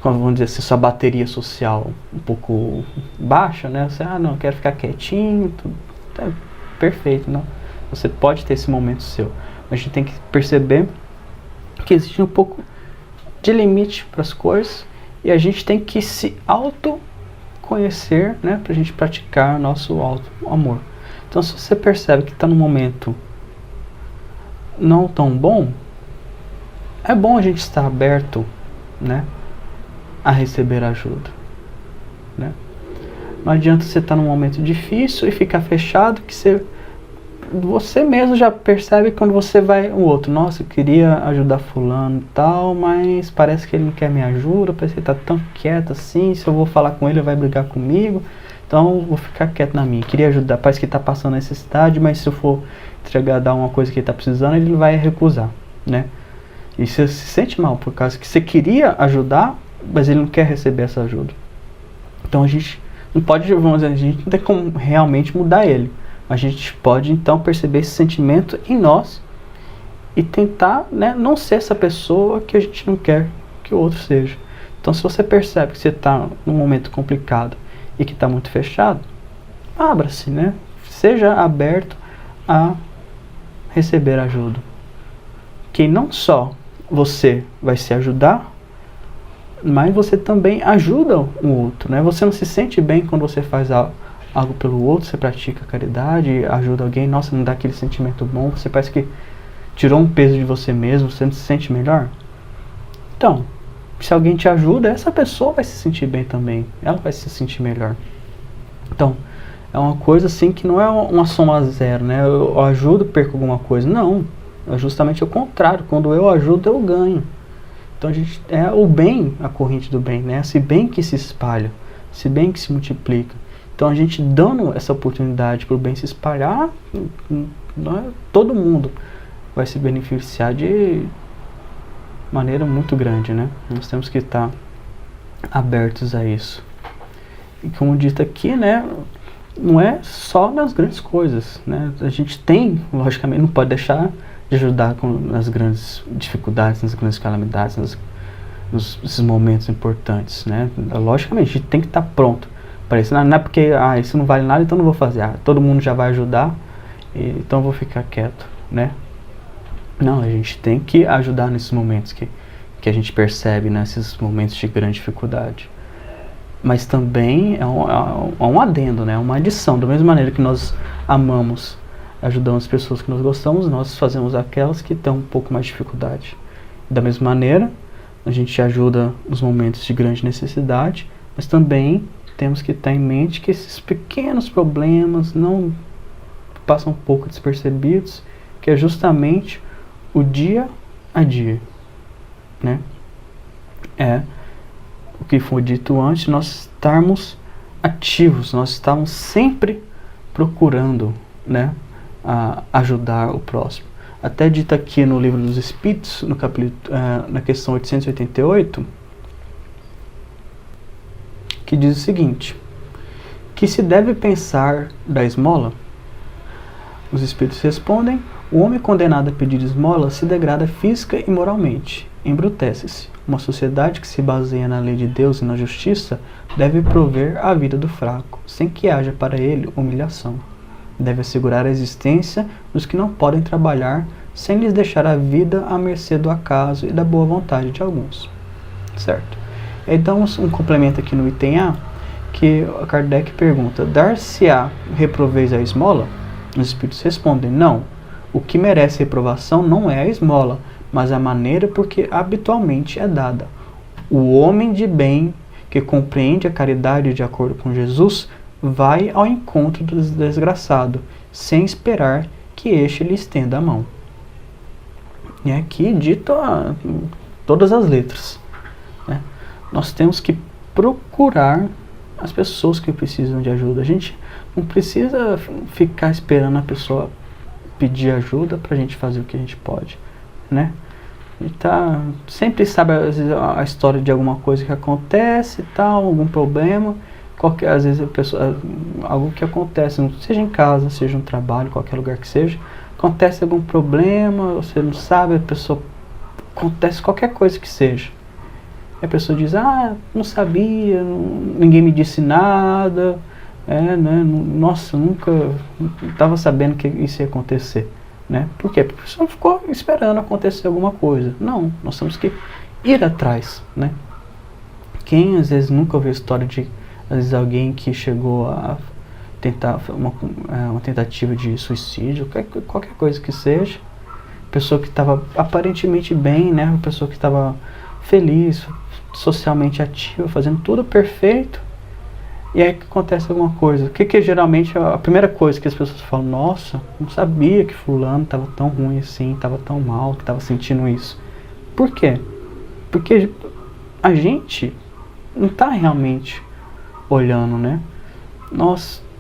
Speaker 11: vamos dizer assim, sua bateria social um pouco baixa, né? Você, não, quero ficar quietinho, tudo, tá perfeito, não. Você pode ter esse momento seu, mas a gente tem que perceber que existe um pouco de limite para as coisas e a gente tem que se autoconhecer, né, para a gente praticar o nosso auto-amor. Então, se você percebe que está num momento não tão bom, é bom a gente estar aberto, né, a receber ajuda, né? Não adianta você estar num momento difícil e ficar fechado, que você mesmo já percebe quando você vai o outro. Nossa, eu queria ajudar fulano e tal, mas parece que ele não quer minha ajuda, parece que ele está tão quieto assim, se eu vou falar com ele, ele vai brigar comigo, então eu vou ficar quieto na minha. Queria ajudar, parece que ele está passando necessidade, mas se eu for dar uma coisa que ele está precisando, ele vai recusar, né? E você se sente mal por causa que você queria ajudar, mas ele não quer receber essa ajuda. Então a gente não pode, vamos dizer, a gente não tem como realmente mudar ele. A gente pode então perceber esse sentimento em nós e tentar, né, não ser essa pessoa que a gente não quer que o outro seja. Então, se você percebe que você está num momento complicado e que está muito fechado, abra-se, né? Seja aberto a receber ajuda. Que não só você vai se ajudar, mas você também ajuda o outro, né? Você não se sente bem quando você faz algo pelo outro, você pratica caridade, ajuda alguém, nossa, não dá aquele sentimento bom, você parece que tirou um peso de você mesmo, você não se sente melhor? Então, se alguém te ajuda, essa pessoa vai se sentir bem também, ela vai se sentir melhor. Então, é uma coisa assim que não é uma soma zero, né? Eu ajudo, perco alguma coisa. Não, é justamente o contrário, quando eu ajudo, eu ganho. Então, é o bem, a corrente do bem, né? Esse bem que se espalha, esse bem que se multiplica. Então, a gente dando essa oportunidade para o bem se espalhar, todo mundo vai se beneficiar de maneira muito grande, né? Nós temos que estar abertos a isso. E como dito aqui, né, não é só nas grandes coisas, né? A gente tem, logicamente, não pode deixar de ajudar nas grandes dificuldades, nas grandes calamidades, nesses momentos importantes, né? Logicamente, a gente tem que estar pronto para isso. Não é porque isso não vale nada, então não vou fazer. Todo mundo já vai ajudar, então eu vou ficar quieto, né? Não, a gente tem que ajudar nesses momentos que a gente percebe, nesses momentos de grande dificuldade. Mas também é um adendo, né? Uma adição. Da mesma maneira que nós amamos, ajudamos as pessoas que nós gostamos, nós fazemos aquelas que têm um pouco mais de dificuldade. Da mesma maneira, a gente ajuda nos momentos de grande necessidade, mas também temos que ter em mente que esses pequenos problemas não passam um pouco despercebidos, que é justamente o dia a dia, né? É o que foi dito antes, nós estarmos ativos, nós estamos sempre procurando, né, ajudar o próximo. Até dito aqui no Livro dos Espíritos, no capítulo, na questão 888, que diz o seguinte: que se deve pensar da esmola? Os Espíritos respondem: o homem condenado a pedir esmola se degrada física e moralmente, embrutece-se. Uma sociedade que se baseia na lei de Deus e na justiça deve prover a vida do fraco, sem que haja para ele humilhação. Deve assegurar a existência dos que não podem trabalhar, sem lhes deixar a vida à mercê do acaso e da boa vontade de alguns. Certo? Então, um complemento aqui no item A, que Kardec pergunta: dar-se-á reproveis a esmola? Os Espíritos respondem: não. O que merece reprovação não é a esmola, mas a maneira por que habitualmente é dada. O homem de bem, que compreende a caridade de acordo com Jesus, vai ao encontro do desgraçado, sem esperar que este lhe estenda a mão. E aqui dito todas as letras, né? Nós temos que procurar as pessoas que precisam de ajuda. A gente não precisa ficar esperando a pessoa pedir ajuda para a gente fazer o que a gente pode, né? A gente sempre sabe às vezes, a história de alguma coisa que acontece e tal, algum problema. Às vezes a pessoa, algo que acontece, seja em casa, seja no trabalho, qualquer lugar que seja, acontece algum problema, você não sabe, a pessoa acontece qualquer coisa que seja. E a pessoa diz, não sabia, ninguém me disse nada, né, nossa, nunca estava sabendo que isso ia acontecer. Né? Por quê? Porque a pessoa ficou esperando acontecer alguma coisa. Não, nós temos que ir atrás. Né? Quem às vezes nunca ouviu a história de às vezes alguém que chegou a tentar uma tentativa de suicídio, qualquer coisa que seja, pessoa que estava aparentemente bem, né? Uma pessoa que estava feliz, socialmente ativa, fazendo tudo perfeito, e aí que acontece alguma coisa. O que geralmente a primeira coisa que as pessoas falam, nossa, não sabia que fulano estava tão ruim assim, estava tão mal, que estava sentindo isso. Por quê? Porque a gente não está realmente olhando, né?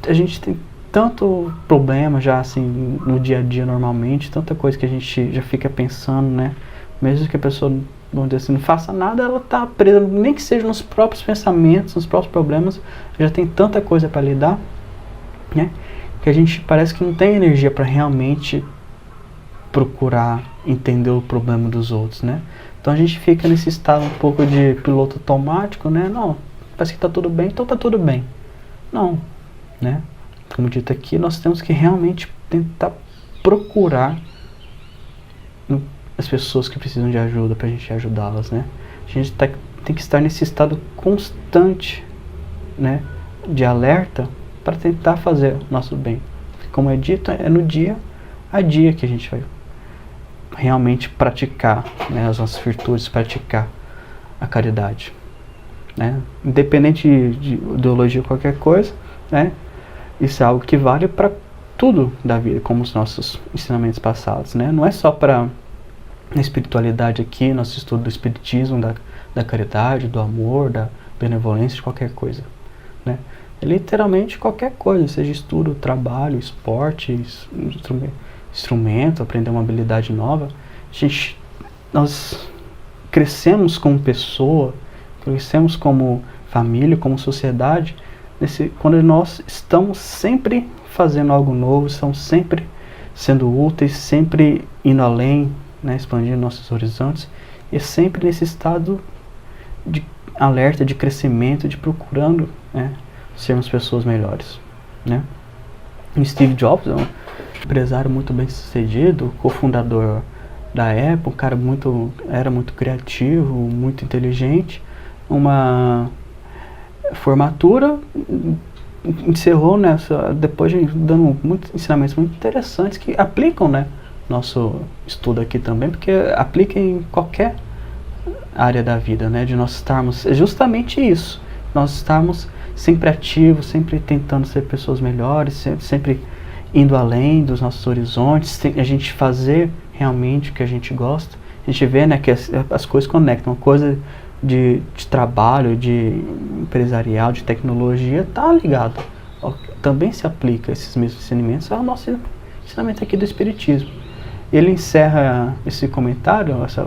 Speaker 11: A gente tem tanto problema já assim no dia a dia normalmente, tanta coisa que a gente já fica pensando, né? Mesmo que a pessoa, vamos dizer assim, não faça nada, ela está presa, nem que seja nos próprios pensamentos, nos próprios problemas, já tem tanta coisa para lidar, né? Que a gente parece que não tem energia para realmente procurar entender o problema dos outros, né? Então a gente fica nesse estado um pouco de piloto automático, né? Não, parece que está tudo bem, então está tudo bem. Não, né? Como dito aqui, nós temos que realmente tentar procurar as pessoas que precisam de ajuda para a gente ajudá-las, né? A gente tem que estar nesse estado constante, né, de alerta para tentar fazer o nosso bem. Como é dito, é no dia a dia que a gente vai realmente praticar, né, as nossas virtudes, praticar a caridade, né? Independente de ideologia ou qualquer coisa, né? Isso é algo que vale para tudo da vida, como os nossos ensinamentos passados, né? Não é só para a espiritualidade aqui, nosso estudo do espiritismo, da caridade, do amor, da benevolência, de qualquer coisa, né? É literalmente qualquer coisa, seja estudo, trabalho, esporte, instrumento, aprender uma habilidade nova. Nós crescemos como pessoa, crescemos como família, como sociedade, quando nós estamos sempre fazendo algo novo, estamos sempre sendo úteis, sempre indo além, né, expandindo nossos horizontes, e sempre nesse estado de alerta, de crescimento, de procurando, né, sermos pessoas melhores, né? O Steve Jobs é um empresário muito bem sucedido, cofundador da Apple, um cara era muito criativo, muito inteligente. Uma formatura, encerrou depois dando muitos ensinamentos muito interessantes que aplicam, né, nosso estudo aqui também, porque aplica em qualquer área da vida, né, de nós estarmos, é justamente isso, nós estarmos sempre ativos, sempre tentando ser pessoas melhores, sempre indo além dos nossos horizontes, a gente fazer realmente o que a gente gosta. A gente vê, né, que as coisas conectam, uma coisa de trabalho, de empresarial, de tecnologia, está ligado. Também se aplica esses mesmos ensinamentos ao nosso ensinamento aqui do Espiritismo. Ele encerra esse comentário, essa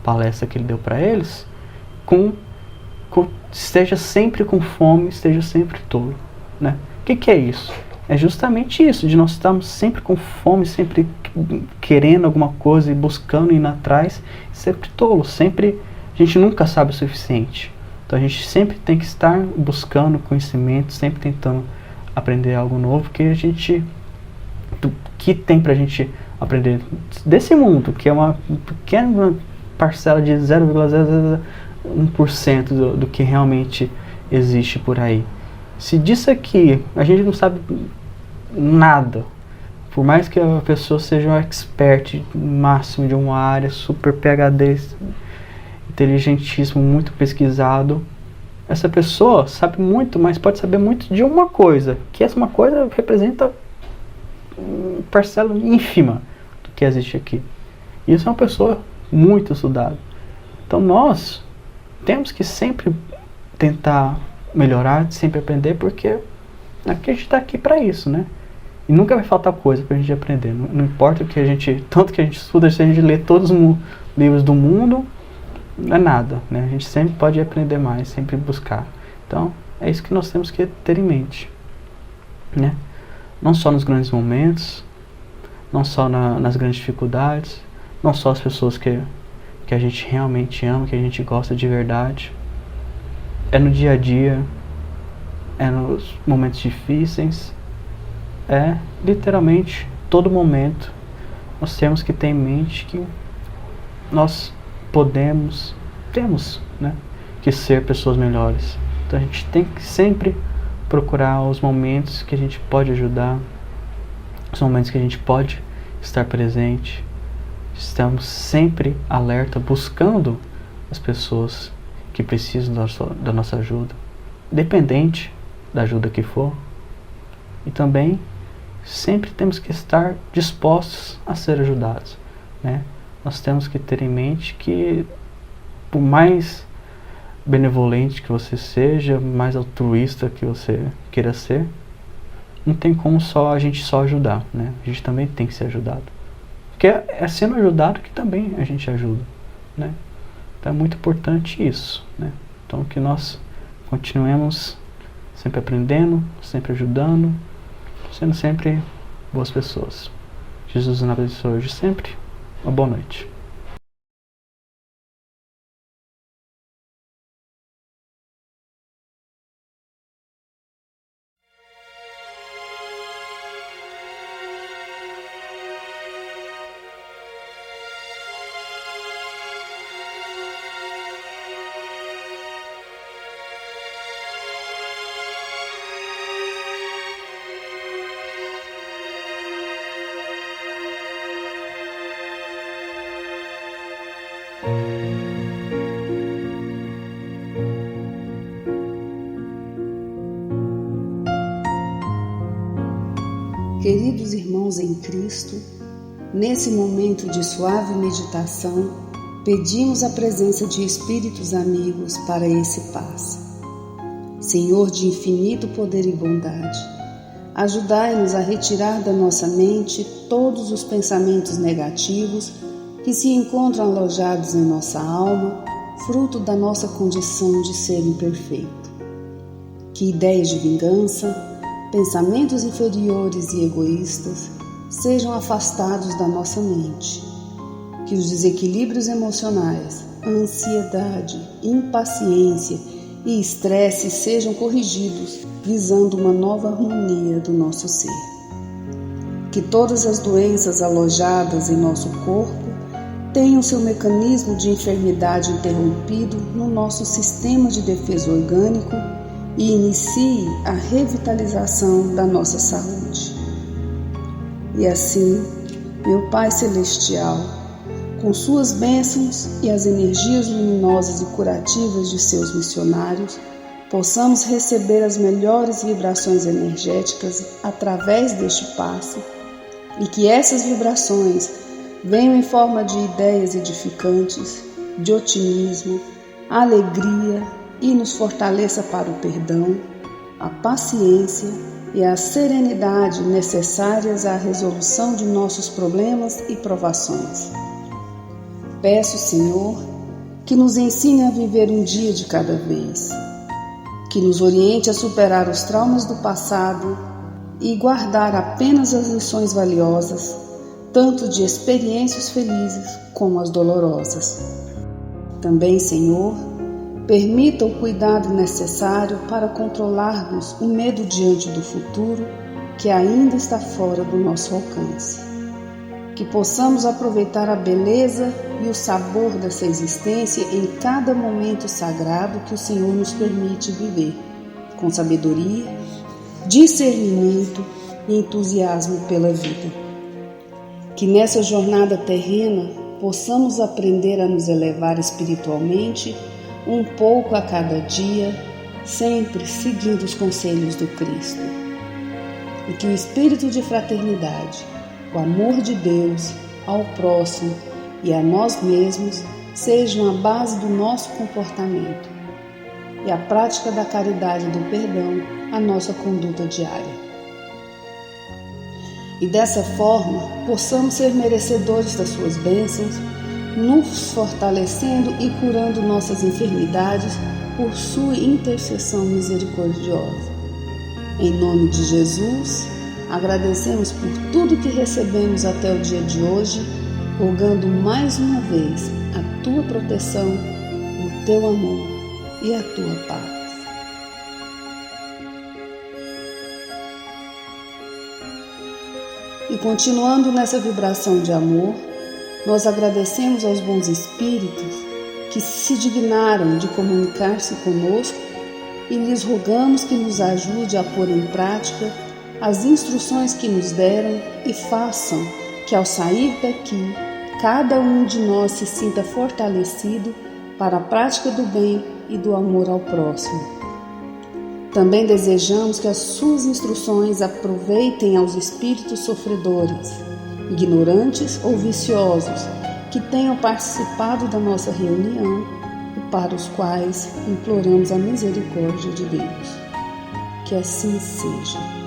Speaker 11: palestra que ele deu para eles, esteja sempre com fome, esteja sempre tolo, né? O que é isso? É justamente isso, de nós estarmos sempre com fome, sempre querendo alguma coisa e buscando, indo atrás, sempre tolo, sempre, a gente nunca sabe o suficiente. Então a gente sempre tem que estar buscando conhecimento, sempre tentando aprender algo novo, que tem pra gente aprender desse mundo, que é uma pequena parcela de 0,001% do que realmente existe por aí. Se disso aqui a gente não sabe nada, por mais que a pessoa seja um expert máximo de uma área, super PhD, inteligentíssimo, muito pesquisado, essa pessoa sabe muito, mas pode saber muito de uma coisa, que essa uma coisa representa uma parcela ínfima do que existe aqui. E isso é uma pessoa muito estudada. Então nós temos que sempre tentar melhorar, sempre aprender, porque aqui a gente está aqui para isso, né? E nunca vai faltar coisa para a gente aprender. Não importa o que tanto que a gente estuda, se a gente lê todos livros do mundo não é nada, né? A gente sempre pode aprender mais, sempre buscar. Então, é isso que nós temos que ter em mente, né? Não só nos grandes momentos, não só nas grandes dificuldades, não só as pessoas que a gente realmente ama, que a gente gosta de verdade. É no dia a dia, é nos momentos difíceis, é literalmente todo momento. Nós temos que ter em mente que nós temos, né, que ser pessoas melhores. Então a gente tem que sempre procurar os momentos que a gente pode ajudar, os momentos que a gente pode estar presente. Estamos sempre alerta, buscando as pessoas que precisam da nossa ajuda, independente da ajuda que for. E também sempre temos que estar dispostos a ser ajudados, né? Nós temos que ter em mente que, por mais benevolente que você seja, mais altruísta que você queira ser, não tem como a gente só ajudar, né? A gente também tem que ser ajudado. Porque é sendo ajudado que também a gente ajuda, né? Então é muito importante isso, né? Então que nós continuemos sempre aprendendo, sempre ajudando, sendo sempre boas pessoas. Jesus nos abençoe hoje sempre. Uma boa noite.
Speaker 12: Queridos irmãos em Cristo, nesse momento de suave meditação, pedimos a presença de espíritos amigos para esse passe. Senhor de infinito poder e bondade, ajudai-nos a retirar da nossa mente todos os pensamentos negativos que se encontram alojados em nossa alma, fruto da nossa condição de ser imperfeito. Que ideias de vingança, pensamentos inferiores e egoístas sejam afastados da nossa mente. Que os desequilíbrios emocionais, a ansiedade, impaciência e estresse sejam corrigidos, visando uma nova harmonia do nosso ser. Que todas as doenças alojadas em nosso corpo tenham seu mecanismo de enfermidade interrompido no nosso sistema de defesa orgânico e inicie a revitalização da nossa saúde. E assim, meu Pai Celestial, com suas bênçãos e as energias luminosas e curativas de seus missionários, possamos receber as melhores vibrações energéticas através deste passe e que essas vibrações venham em forma de ideias edificantes, de otimismo, alegria, e nos fortaleça para o perdão, a paciência e a serenidade necessárias à resolução de nossos problemas e provações. Peço, Senhor, que nos ensine a viver um dia de cada vez, que nos oriente a superar os traumas do passado e guardar apenas as lições valiosas, tanto de experiências felizes como as dolorosas. Também, Senhor, permita o cuidado necessário para controlarmos o medo diante do futuro que ainda está fora do nosso alcance. Que possamos aproveitar a beleza e o sabor dessa existência em cada momento sagrado que o Senhor nos permite viver, com sabedoria, discernimento e entusiasmo pela vida. Que nessa jornada terrena possamos aprender a nos elevar espiritualmente um pouco a cada dia, sempre seguindo os conselhos do Cristo. E que o espírito de fraternidade, o amor de Deus ao próximo e a nós mesmos sejam a base do nosso comportamento e a prática da caridade e do perdão a nossa conduta diária. E dessa forma possamos ser merecedores das suas bênçãos, nos fortalecendo e curando nossas enfermidades por sua intercessão misericordiosa. Em nome de Jesus, agradecemos por tudo que recebemos até o dia de hoje, rogando mais uma vez a tua proteção, o teu amor e a tua paz. E continuando nessa vibração de amor, nós agradecemos aos bons espíritos que se dignaram de comunicar-se conosco e lhes rogamos que nos ajude a pôr em prática as instruções que nos deram e façam que ao sair daqui, cada um de nós se sinta fortalecido para a prática do bem e do amor ao próximo. Também desejamos que as suas instruções aproveitem aos espíritos sofredores, ignorantes ou viciosos, que tenham participado da nossa reunião e para os quais imploramos a misericórdia de Deus. Que assim seja.